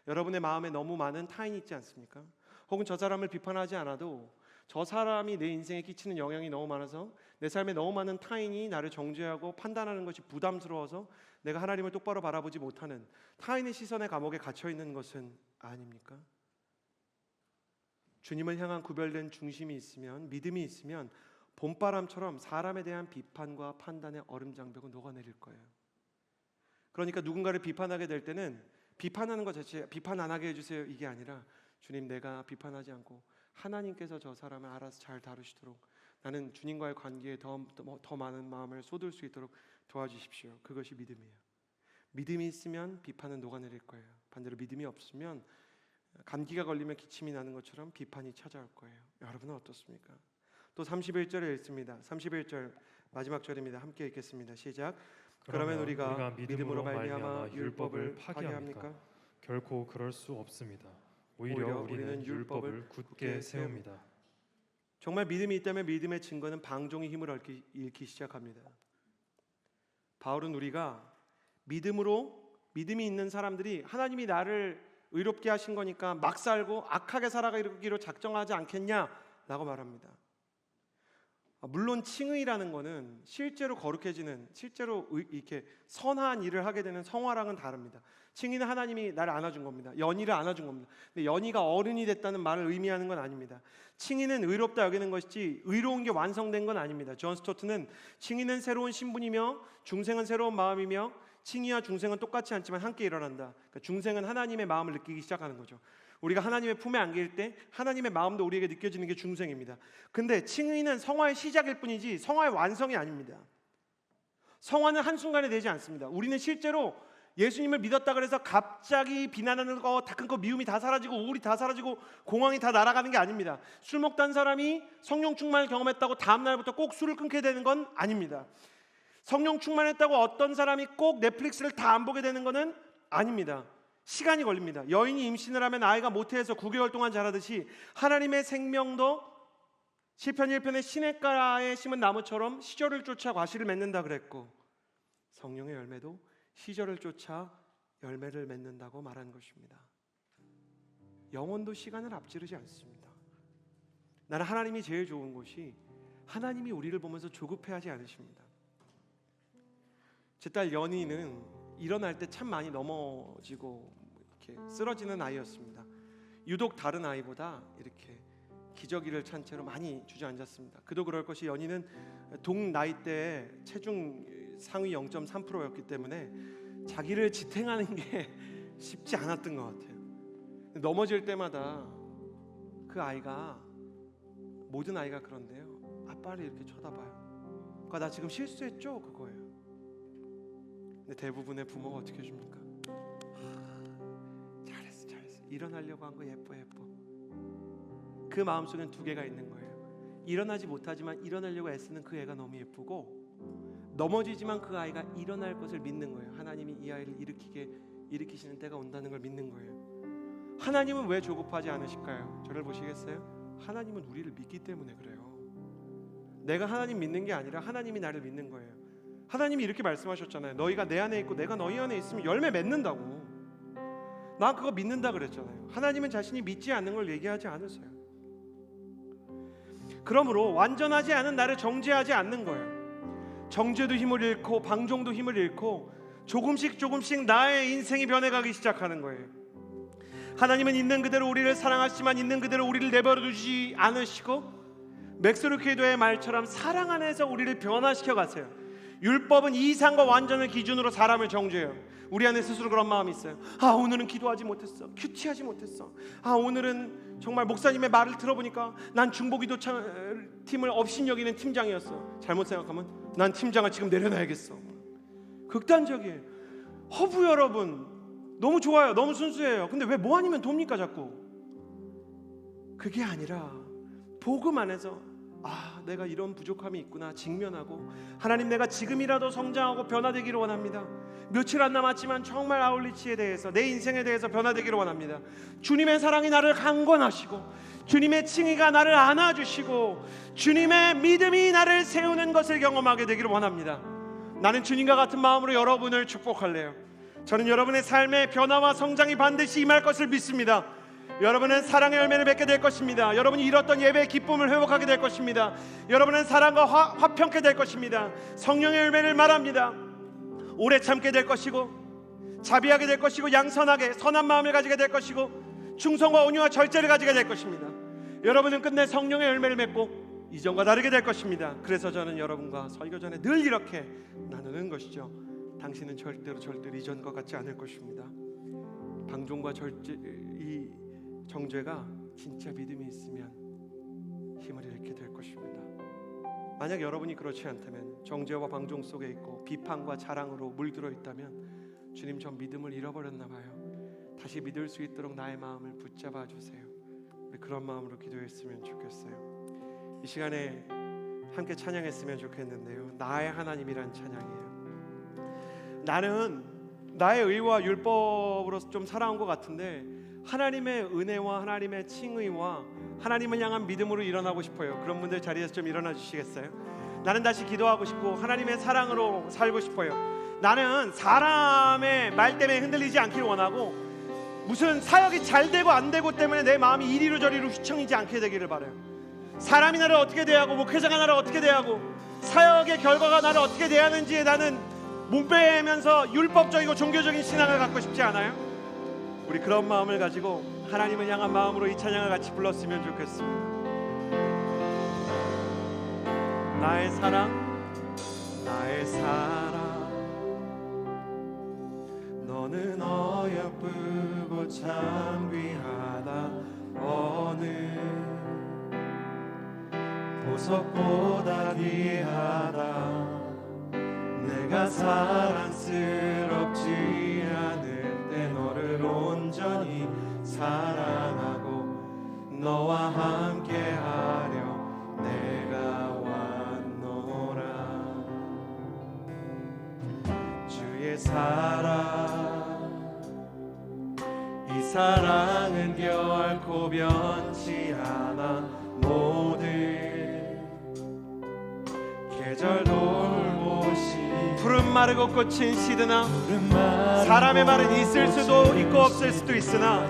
여러분의 마음에 너무 많은 타인이 있지 않습니까? 혹은 저 사람을 비판하지 않아도 저 사람이 내 인생에 끼치는 영향이 너무 많아서 내 삶에 너무 많은 타인이 나를 정죄하고 판단하는 것이 부담스러워서 내가 하나님을 똑바로 바라보지 못하는 타인의 시선의 감옥에 갇혀 있는 것은 아닙니까? 주님을 향한 구별된 중심이 있으면, 믿음이 있으면 봄바람처럼 사람에 대한 비판과 판단의 얼음장벽은 녹아내릴 거예요. 그러니까 누군가를 비판하게 될 때는 비판하는 것 자체, 비판 안 하게 해주세요 이게 아니라, 주님, 내가 비판하지 않고 하나님께서 저 사람을 알아서 잘 다루시도록 나는 주님과의 관계에 더 많은 마음을 쏟을 수 있도록 도와주십시오. 그것이 믿음이에요. 믿음이 있으면 비판은 녹아내릴 거예요. 반대로 믿음이 없으면 감기가 걸리면 기침이 나는 것처럼 비판이 찾아올 거예요. 여러분은 어떻습니까? 또 31절에 읽습니다. 31절 마지막 절입니다. 함께 읽겠습니다. 시작. 그러면 우리가 믿음으로 말미암아 율법을 파괴합니까? 결코 그럴 수 없습니다. 오히려 우리는 율법을 굳게 세웁니다. 정말 믿음이 있다면 믿음의 증거는 방종의 힘을 잃기 시작합니다. 바울은 우리가 믿음이 있는 사람들이 하나님이 나를 의롭게 하신 거니까 막 살고 악하게 살아가기로 작정하지 않겠냐라고 말합니다. 물론 칭의라는 거는 실제로 거룩해지는, 실제로 이렇게 선한 일을 하게 되는 성화랑은 다릅니다. 칭의는 하나님이 나를 안아준 겁니다. 연희를 안아준 겁니다. 근데 연희가 어른이 됐다는 말을 의미하는 건 아닙니다. 칭의는 의롭다 여기는 것이지 의로운 게 완성된 건 아닙니다. 존 스토트는 칭의는 새로운 신분이며 중생은 새로운 마음이며 칭의와 중생은 똑같지 않지만 함께 일어난다. 그러니까 중생은 하나님의 마음을 느끼기 시작하는 거죠. 우리가 하나님의 품에 안길 때 하나님의 마음도 우리에게 느껴지는 게 중생입니다. 근데 칭의는 성화의 시작일 뿐이지 성화의 완성이 아닙니다. 성화는 한순간에 되지 않습니다. 우리는 실제로 예수님을 믿었다 그래서 갑자기 비난하는 거, 다 큰 거, 미움이 다 사라지고 우울이 다 사라지고 공황이 다 날아가는 게 아닙니다. 술 먹던 사람이 성령 충만을 경험했다고 다음 날부터 꼭 술을 끊게 되는 건 아닙니다. 성령 충만했다고 어떤 사람이 꼭 넷플릭스를 다 안 보게 되는 것은 아닙니다. 시간이 걸립니다. 여인이 임신을 하면 아이가 모태에서 9개월 동안 자라듯이 하나님의 생명도 시편 1편의 시냇가에 심은 나무처럼 시절을 쫓아 과실을 맺는다 그랬고, 성령의 열매도 시절을 쫓아 열매를 맺는다고 말한 것입니다. 영혼도 시간을 앞지르지 않습니다. 나는 하나님이 제일 좋은 것이 하나님이 우리를 보면서 조급해하지 않으십니다. 제 딸 연희는 일어날 때 참 많이 넘어지고 이렇게 쓰러지는 아이였습니다. 유독 다른 아이보다 이렇게 기저귀를 찬 채로 많이 주저앉았습니다. 그도 그럴 것이 연희는 동 나이대에 체중 상위 0.3%였기 때문에 자기를 지탱하는 게 쉽지 않았던 것 같아요. 넘어질 때마다 그 아이가, 모든 아이가 그런데요, 아빠를 이렇게 쳐다봐요. 그러니까 나 지금 실수했죠? 그거예요. 근데 대부분의 부모가 어떻게 해줍니까? 잘했어 일어나려고 한 거 예뻐. 그 마음속엔 두 개가 있는 거예요. 일어나지 못하지만 일어나려고 애쓰는 그 애가 너무 예쁘고, 넘어지지만 그 아이가 일어날 것을 믿는 거예요. 하나님이 이 아이를 일으키시는 때가 온다는 걸 믿는 거예요. 하나님은 왜 조급하지 않으실까요? 저를 보시겠어요? 하나님은 우리를 믿기 때문에 그래요. 내가 하나님 믿는 게 아니라 하나님이 나를 믿는 거예요. 하나님이 이렇게 말씀하셨잖아요. 너희가 내 안에 있고 내가 너희 안에 있으면 열매 맺는다고. 난 그거 믿는다 그랬잖아요. 하나님은 자신이 믿지 않는 걸 얘기하지 않으세요. 그러므로 완전하지 않은 나를 정죄하지 않는 거예요. 정죄도 힘을 잃고 방종도 힘을 잃고 조금씩 나의 인생이 변해가기 시작하는 거예요. 하나님은 있는 그대로 우리를 사랑하시지만 있는 그대로 우리를 내버려 두지 않으시고 맥스루 퀴도의 말처럼 사랑 안에서 우리를 변화시켜 가세요. 율법은 이상과 완전을 기준으로 사람을 정죄해요. 우리 안에 스스로 그런 마음이 있어요. 오늘은 기도하지 못했어. 큐티하지 못했어. 오늘은 정말 목사님의 말을 들어보니까 난 중보기도 팀을 업신여기는 팀장이었어. 잘못 생각하면 난 팀장을 지금 내려놔야겠어. 극단적이에요. 허브 여러분, 너무 좋아요. 너무 순수해요. 근데 왜 뭐 아니면 돕니까 자꾸? 그게 아니라 복음 안에서 내가 이런 부족함이 있구나 직면하고, 하나님 내가 지금이라도 성장하고 변화되기를 원합니다. 며칠 안 남았지만 정말 아울리치에 대해서, 내 인생에 대해서 변화되기를 원합니다. 주님의 사랑이 나를 강권하시고, 주님의 칭의가 나를 안아주시고, 주님의 믿음이 나를 세우는 것을 경험하게 되기를 원합니다. 나는 주님과 같은 마음으로 여러분을 축복할래요. 저는 여러분의 삶의 변화와 성장이 반드시 임할 것을 믿습니다. 여러분은 사랑의 열매를 맺게 될 것입니다. 여러분이 잃었던 예배의 기쁨을 회복하게 될 것입니다. 여러분은 사랑과 화평케 될 것입니다. 성령의 열매를 말합니다. 오래 참게 될 것이고, 자비하게 될 것이고, 양선하게 선한 마음을 가지게 될 것이고, 충성과 온유와 절제를 가지게 될 것입니다. 여러분은 끝내 성령의 열매를 맺고 이전과 다르게 될 것입니다. 그래서 저는 여러분과 설교 전에 늘 이렇게 나누는 것이죠. 당신은 절대로 이전과 같지 않을 것입니다. 방종과 이 정죄가 진짜 믿음이 있으면 힘을 잃게 될 것입니다. 만약 여러분이 그렇지 않다면, 정죄와 방종 속에 있고 비판과 자랑으로 물들어 있다면, 주님 저 믿음을 잃어버렸나 봐요. 다시 믿을 수 있도록 나의 마음을 붙잡아 주세요. 우리 그런 마음으로 기도했으면 좋겠어요. 이 시간에 함께 찬양했으면 좋겠는데요. 나의 하나님이란 찬양이에요. 나는 나의 의와 율법으로 좀 살아온 것 같은데, 하나님의 은혜와 하나님의 칭의와 하나님을 향한 믿음으로 일어나고 싶어요. 그런 분들 자리에서 좀 일어나 주시겠어요? 나는 다시 기도하고 싶고 하나님의 사랑으로 살고 싶어요. 나는 사람의 말 때문에 흔들리지 않기를 원하고, 무슨 사역이 잘 되고 안 되고 때문에 내 마음이 이리로 저리로 휘청이지 않게 되기를 바라요. 사람이 나를 어떻게 대하고, 목회자가 나를 어떻게 대하고, 사역의 결과가 나를 어떻게 대하는지에 나는 몸빼면서 율법적이고 종교적인 신앙을 갖고 싶지 않아요. 우리 그런 마음을 가지고 하나님을 향한 마음으로 이 찬양을 같이 불렀으면 좋겠습니다. 나의 사랑, 나의 사랑, 너는 어여쁘고 참 귀하다. 어느 보석보다 귀하다. 내가 사랑스럽지 않을 때 너를 온전히 사랑하고 너와 함께하려 내가 왔노라. 주의 사랑, 이 사랑은 결코 변치 않아. 모든 계절 돌보시. 푸른 마르고 꽃은 시드나 사람의 말은 있을 수도 있고 없을 수도 있으나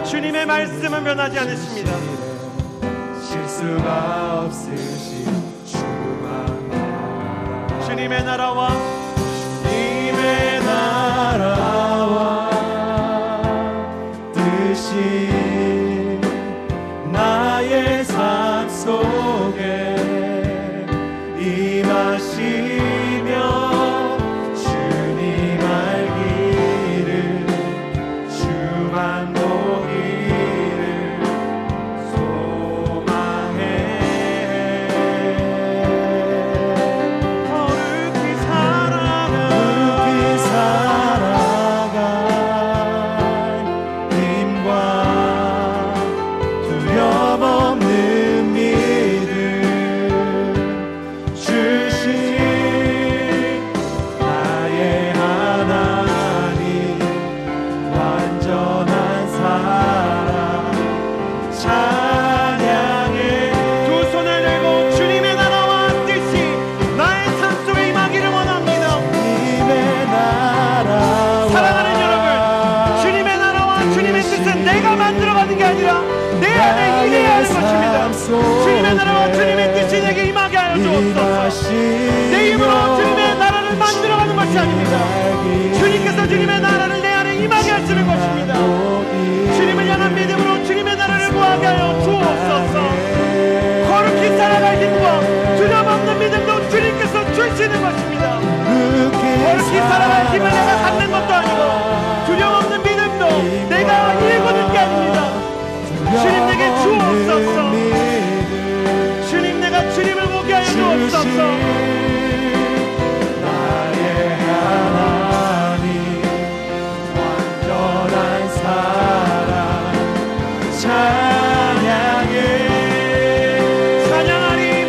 주님의 말씀은 변하지 않으십니다. 실수가 없으신 주만. 주님의 나라와 주님의 나라와 뜻이 나의 삶 속에 임하시며 주님 알기를, 주만 보기를 소망해. 거룩히 살아갈 힘과 두려움 없는 믿음 주신 나의 하나님, 완전한 사랑 찬양해. 두 손을 들고 주님의 나라와 뜻이 나의 삶 속에 임하기를 원합니다. 주님의 나라와, 사랑하는 여러분, 주님의 나라와 주님의 뜻은 내가 만들어가는 게 아니라 내 안에 임해야 하는 것입니다. 주님의 나라와 주님의 뜻이 내게 임하게 하여 주옵소서. 내 힘으로 주님의 나라를 만들어가는 것이 아닙니다. 주님께서 주님의 나라를 내 안에 임하게 하시는 것입니다. 주님을 향한 믿음으로 주님의 나라를 구하게 하여 주옵소서. 거룩히 살아갈 힘과 두려움 없는 믿음도 주님께서 주시는 것입니다. 거룩히 살아갈 힘을 내가 갖는 것도 아니고, 두려움 없는 믿음도 내가 일구는 게 아닙니다. 주님 내게 주옵소서. 주님, 내가 주님을 보게 하여 주옵소서. 나의 하나님, 완전한 사랑 찬양해. 찬양하리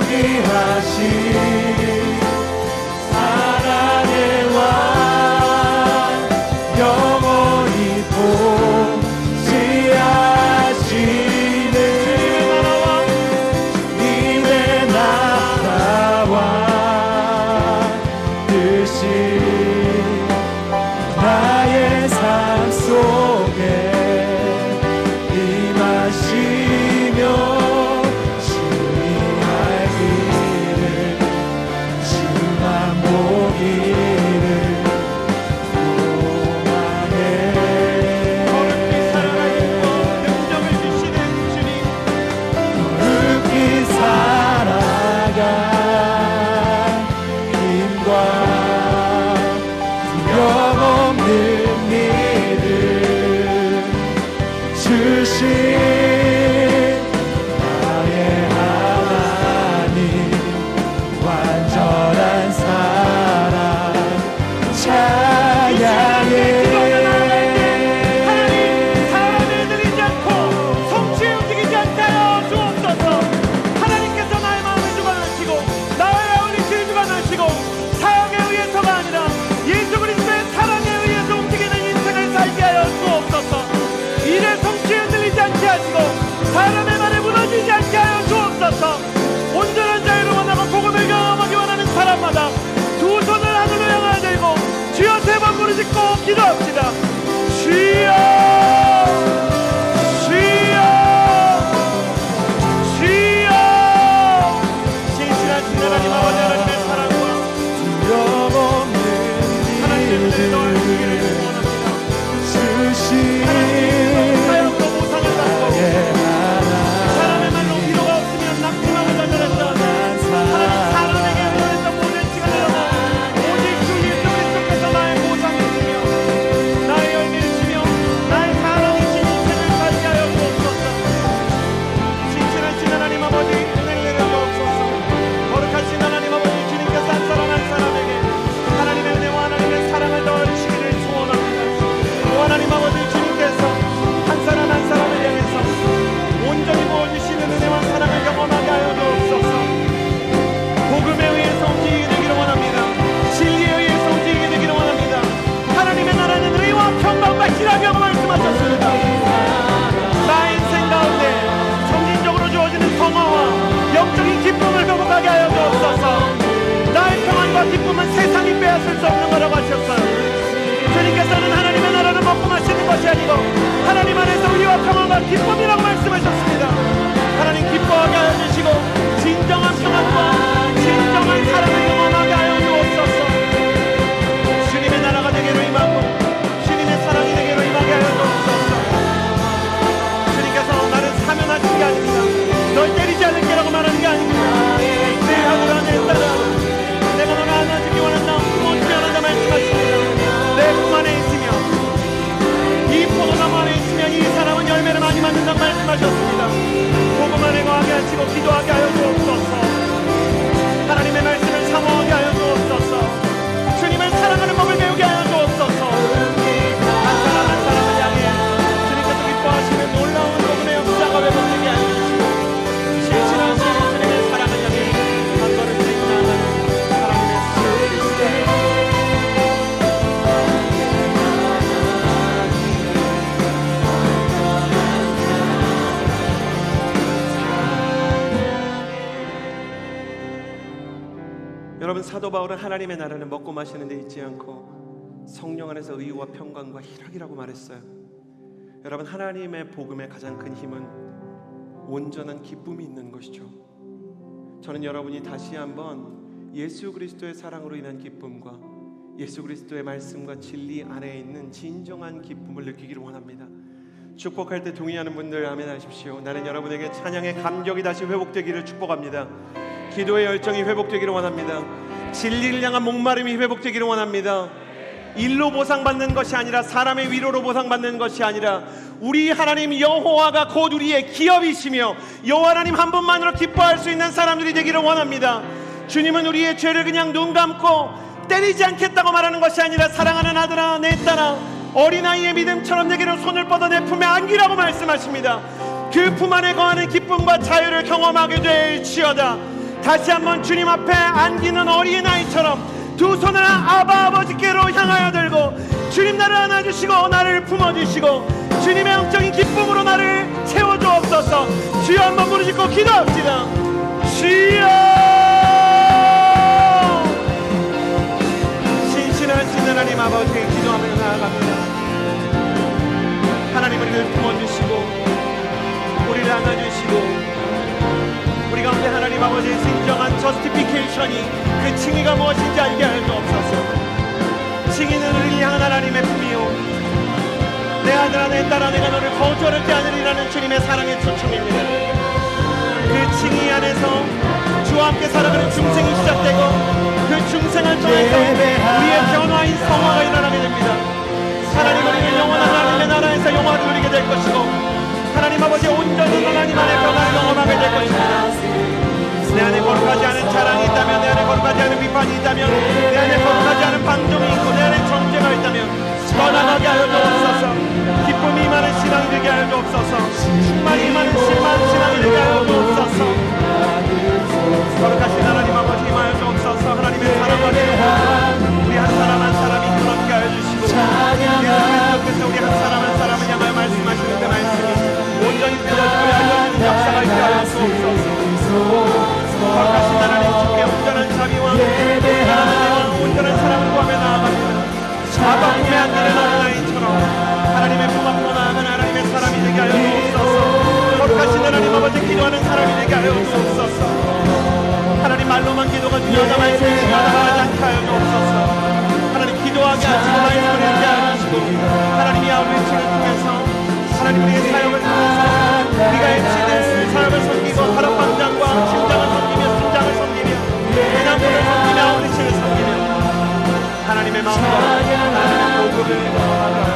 포기하신 사랑의 왕 영원히 통치하시는 님의 나라와 뜻이 나의 삶 속에 임하시며 주님 알기를 주만 보기를 소망해 거룩히 살아가시고 능력을 주시는 주님, 거룩히 살아가 힘과 두려움없는 믿음 주신 나의 하나님 완전한 사랑 찬양해 하나님 사람을 들리지 않고 성취에 움직이지 않게 하여 주옵소서. 하나님께서 나의 마음을 주관하시고 나의 영혼을 주관하시고 사역에 의해서가 아니라 예수 그리스도의 사랑에 의해서 움직이는 인생을 살게 하여 주옵소서. 일의 성취에 들리지 않게 하시고 사람의 말에 무너지지 않게 하여 주옵소서. 온전한 자유를 원하고 복음을 경험하기 원하는 사람마다 두 손을 하늘로 향하여 들고 주여 세 번 부르짖고 기도합시다. 주여 주여 주여. 신실하신 하나님 아버지 하나님의 사랑과 두려움없는 하나님의 은혜를 너를 주기를 믿음 원합니다. 주신 사역도 보상을 받고 나의 하나님 사람의 말로 위로가 없으면 낙심하고 좌절했던 하나님 사람에게 의존했던 모든 시간을 오직 주 예수 그리스도께서 나의 보상이시며 나의 열매이시며 나의 사랑이신 인생을 살게 하여 주옵소서. 신실하신 하나님 아버지 은혜를 내려주옵소서. 거룩하신 하나님 아버지 주님께서 한 사람 한 사람에게 하나님의 은혜와 하나님의 사랑을 더하시기를 소원합니다. 또 하나님 아버지 주님께서 한 사람 한 사람을 향해서 온전히 부어주시는 은혜와 사랑을 경험하게 하여 주옵소서. 복음에 의해서 움직이게 되기를 원합니다. 진리에 의해서 움직이게 되기를 원합니다. 하나님의 나라는 의와 평강과 희락이라고 말씀하셨습니다. 나의 인생 가운데 성진적으로 주어지는 평화와 영적인 기쁨을 회복하게 하여 주옵소서. 나의 평안과 기쁨은 세상이 빼앗을 수 없는 거라고 하셨어요. 주님께서는 하나님의 나라를 먹고 마시는 것이 아니고 하나님 안에서 의와 평안과 기쁨이라고 말씀하셨습니다. 하나님 기뻐하게 하여 주시고 진정한 평안과 진정한 사랑을 경험하게 하여 주옵소서. 주님의 나라가 되기로 임하고 주님의 사랑이 되기로 임하게 하여 주옵소서. 주님께서 나를 사면하신 게 아닙니다. 널 때리지 않을게라고 말하는 게 아닙니다. 내 하루가 내 따라 내가 너를 안아주기 원한다 못 태어난다 말씀하십니다. 내 품 안에 있으며 이 포도나무 안에 있으면 이 사람은 열매를 많이 만든다고 말씀하셨습니다. 복음 안에 거하게 하시고 기도하게 하여 주옵소서. 하나님의 말씀을 사모하게 하여 주옵소서. 주님을 사랑하는 법을 배우게 하여 주옵소서. 한 사람 한 사람을 향해 주님께서 기뻐하시는 놀라운 복음의 역사가 회복되게 하여 주시고 신실하신 주님의 사랑을 향해 한 걸음씩 나아가는 하나님의 사랑을 주시게 하여 여러분, 사도 바울은 하나님의 나라는 먹고 마시는 데 있지 않고 성령 안에서 의와 평강과 희락이라고 말했어요. 여러분, 하나님의 복음의 가장 큰 힘은 온전한 기쁨이 있는 것이죠. 저는 여러분이 다시 한번 예수 그리스도의 사랑으로 인한 기쁨과 예수 그리스도의 말씀과 진리 안에 있는 진정한 기쁨을 느끼기를 원합니다. 축복할 때 동의하는 분들 아멘 하십시오. 나는 여러분에게 찬양의 감격이 다시 회복되기를 축복합니다. 기도의 열정이 회복되기를 원합니다. 진리를 향한 목마름이 회복되기를 원합니다. 일로 보상받는 것이 아니라 사람의 위로로 보상받는 것이 아니라 우리 하나님 여호와가 곧 우리의 기업이시며 여호와 하나님 한 분만으로 기뻐할 수 있는 사람들이 되기를 원합니다. 주님은 우리의 죄를 그냥 눈 감고 때리지 않겠다고 말하는 것이 아니라 사랑하는 아들아 내 딸아 어린아이의 믿음처럼 내게로 손을 뻗어 내 품에 안기라고 말씀하십니다. 그 품 안에 거하는 기쁨과 자유를 경험하게 될지어다. 다시 한번 주님 앞에 안기는 어린아이처럼 두 손을 아바 아버지께로 향하여 들고 주님 나를 안아주시고 나를 품어주시고 주님의 영적인 기쁨으로 나를 채워주옵소서. 주여 한번 부르짖고 기도합시다. 주여, 신실하신 하나님 아버지 기도하며 나아갑니다. 하나님은 우리를 품어주시고 우리를 안아주시고 우리 가운데 하나님 아버지의 진정한 저스티피케이션이 그 칭의가 무엇인지 알게 하여 주옵소서. 칭의는 우리를 향한 하나님의 품이요 내 아들아 내 딸아 내가 너를 거절하지 않으리라는 주님의 사랑의 초청입니다. 그 칭의 안에서 주와 함께 살아가는 중생이 시작되고 그 중생을 통해서 우리의 변화인 성화가 일어나게 됩니다. 하나님 우리는 영원한 하나님의 나라에서 영화를 누리게 될 것이고 하나님 아버지 온전히 하나님 안에 변화를 경험하게 될 것입니다. 내 안에 거룩하지 않은 자랑이 있다면 내 안에 거룩하지 않은 비판이 있다면 내 안에 거룩하지 않은 방종이 있고 내 안에 정죄가 있다면 떠나가게 하여 주옵소서. 기쁨이 많은 신앙이 되게 하여 주옵소서. 충만이 많은 신앙이 되게 하여 주옵소서. 거룩하신 하나님 아버지 임하여 주옵소서. 하나님의 사랑하시고 우리 한 사람 한 사람이 그렇게 하여 주시고 예수께서 우리 한 사람 한 사람을 향하여 말씀하시는 그 말씀이 온전히 들어지고 알려지는 역사가 있게 하여 주옵소서. 거룩하신 하나님 주께 온전한 자비와 온전한 사랑을 구하며 나아갑니다. 아바 꿈에 안기는 어린아이처럼 하나님의 품 앞으로 나아가는 하나님의 사람이 되게 하여 주옵소서. 거룩하신 하나님 아버지 기도하는 사람이 되게 하여 주옵소서. 하나님 말로만 기도가 중요하다 말씀이 중요하다 말하지 않게 하여 주옵소서. 하나님 기도하게 하시고 말씀을 읽게 하여 주시고 하나님이 아우리치를 통해서 하나님 우리의 사역을 통해서 우리가 MC들 사역을 섬기고 다락방장과 심장을 섬기며 순장을 섬기며 대남부를 섬기며 아우리치를 섬기며 하나님의 마음과 하나님의 복음을 전하여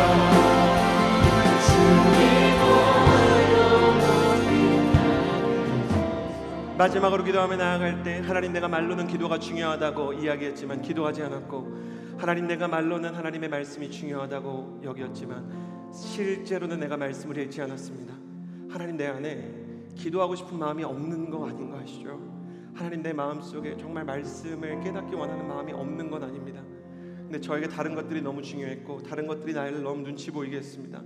마지막으로 기도하며 나아갈 때 하나님 내가 말로는 기도가 중요하다고 이야기했지만 기도하지 않았고 하나님 내가 말로는 하나님의 말씀이 중요하다고 여겼지만 실제로는 내가 말씀을 읽지 않았습니다. 하나님 내 안에 기도하고 싶은 마음이 없는 거 아닌 거 아시죠? 하나님 내 마음속에 정말 말씀을 깨닫기 원하는 마음이 없는 건 아닙니다. 근데 저에게 다른 것들이 너무 중요했고 다른 것들이 나를 너무 눈치 보이게 했습니다.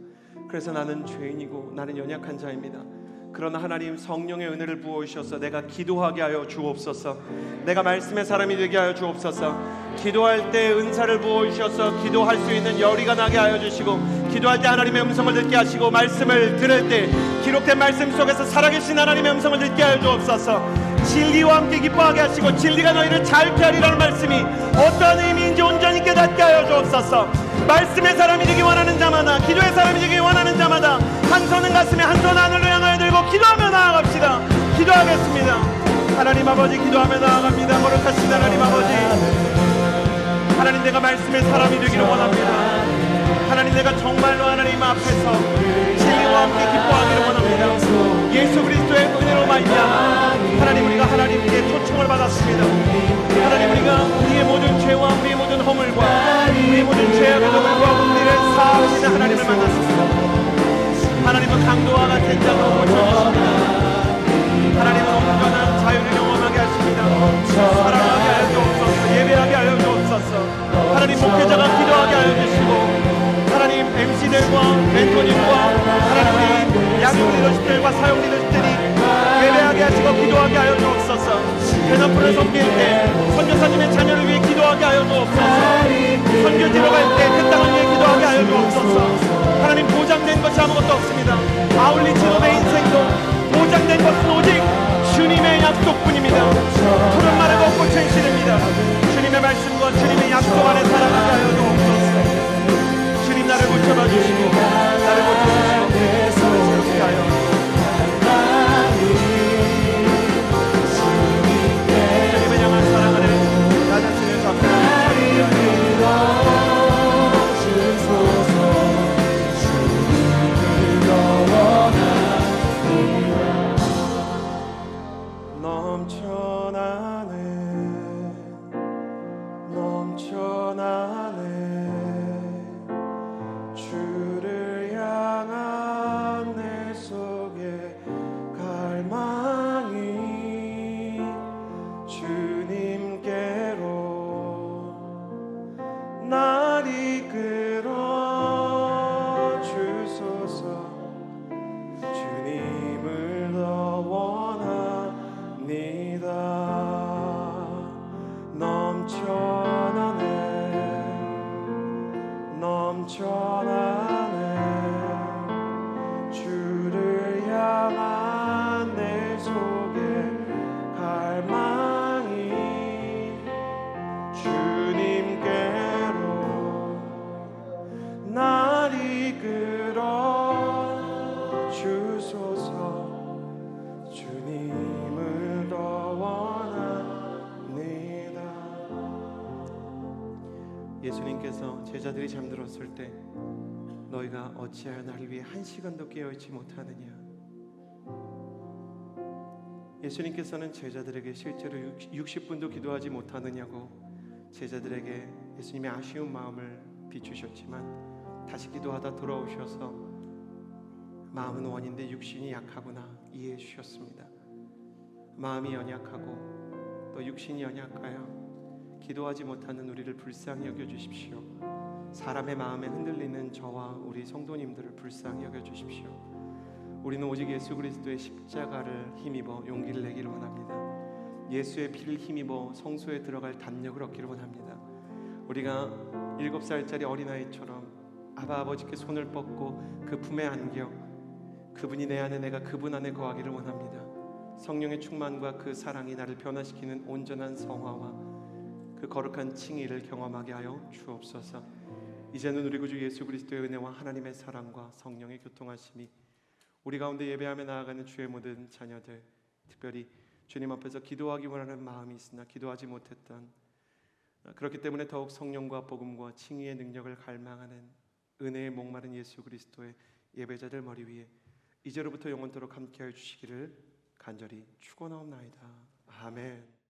그래서 나는 죄인이고 나는 연약한 자입니다. 그러나 하나님 성령의 은혜를 부어주셔서 내가 기도하게 하여 주옵소서. 내가 말씀의 사람이 되게 하여 주옵소서. 기도할 때 은사를 부어주셔서 기도할 수 있는 열의가 나게 하여 주시고 기도할 때 하나님의 음성을 듣게 하시고 말씀을 들을 때 기록된 말씀 속에서 살아계신 하나님의 음성을 듣게 하여 주옵소서. 진리와 함께 기뻐하게 하시고 진리가 너희를 자유케 하리라는 말씀이 어떠한 의미인지 온전히 깨닫게 하여 주옵소서. 말씀의 사람이 되기 원하는 자마다 기도의 사람이 되기 원하는 자마다 한 손은 가슴에 한 손은 하늘로 향하여 들고 기도하며 나아갑시다. 기도하겠습니다. 하나님 아버지 기도하며 나아갑니다. 거룩하신 하나님 아버지 하나님 내가 말씀의 사람이 되기를 원합니다. 하나님 내가 정말로 하나님 앞에서 진리와 함께 기뻐하기를 원합니다. 예수 그리스도의 은혜로 말미암아 하나님 우리가 하나님께 초청을 받았습니다. 하나님 우리가 우리의 모든 죄와 우리의 모든 허물과 우리의 모든 죄악을 불구하고 우리를 사하시는 하나님을 만났습니다. 하나님은 강도와 같은 자도 고쳐주십니다. 하나님은 온전한 자유를 경험하게 하십니다. 사랑하게 하여 주옵소서. 예배하게 하여 주옵소서. 하나님 목회자가 기도하게 하여 주시고 하나님 MC들과 멘토님과 하나님 우리 양육 리더십들과 사역 리더십들이 예배하게 하시고 기도하게 하여 주옵소서. 대낮불을 섬길 때 선교사님의 자녀를 위해 기도하게 하여 주옵소서. 선교지로 갈 때 그 땅을 위해 기도하게 하여 주옵소서. 하나님 보장된 것이 아무것도 없습니다. 아울리치로 내 인생도 보장된 것은 오직 주님의 약속뿐입니다. 푸른 마르고 꽃은 시릅니다. 주님의 말씀과 주님의 약속 안에 살아가게 하여 주옵소서. 주님 나를 고쳐봐 주시고 나를 고쳐주시고 나를 새롭게 하여 주님을 향한 사랑 안에 나 자신을 잡고 넘쳐나는 예수님께서 제자들이 잠들었을 때 너희가 어찌하여 나를 위해 한 시간도 깨어있지 못하느냐. 예수님께서는 제자들에게 실제로 60분도 기도하지 못하느냐고 제자들에게 예수님의 아쉬운 마음을 비추셨지만 다시 기도하다 돌아오셔서 마음은 원인데 육신이 약하구나 이해해 주셨습니다. 마음이 연약하고 또 육신이 연약하여 기도하지 못하는 우리를 불쌍히 여겨주십시오. 사람의 마음에 흔들리는 저와 우리 성도님들을 불쌍히 여겨주십시오. 우리는 오직 예수 그리스도의 십자가를 힘입어 용기를 내기를 원합니다. 예수의 피를 힘입어 성소에 들어갈 담력을 얻기를 원합니다. 우리가 7살짜리 어린아이처럼 아버지께 손을 뻗고 그 품에 안겨 그분이 내 안에 내가 그분 안에 거하기를 원합니다. 성령의 충만과 그 사랑이 나를 변화시키는 온전한 성화와 그 거룩한 칭의를 경험하게 하여 주옵소서. 이제는 우리 구주 예수 그리스도의 은혜와 하나님의 사랑과 성령의 교통하심이 우리 가운데 예배하며 나아가는 주의 모든 자녀들, 특별히 주님 앞에서 기도하기 원하는 마음이 있으나 기도하지 못했던, 그렇기 때문에 더욱 성령과 복음과 칭의의 능력을 갈망하는 은혜의 목마른 예수 그리스도의 예배자들 머리 위에 이제로부터 영원토록 함께하여 주시기를 간절히 축원하옵나이다. 아멘.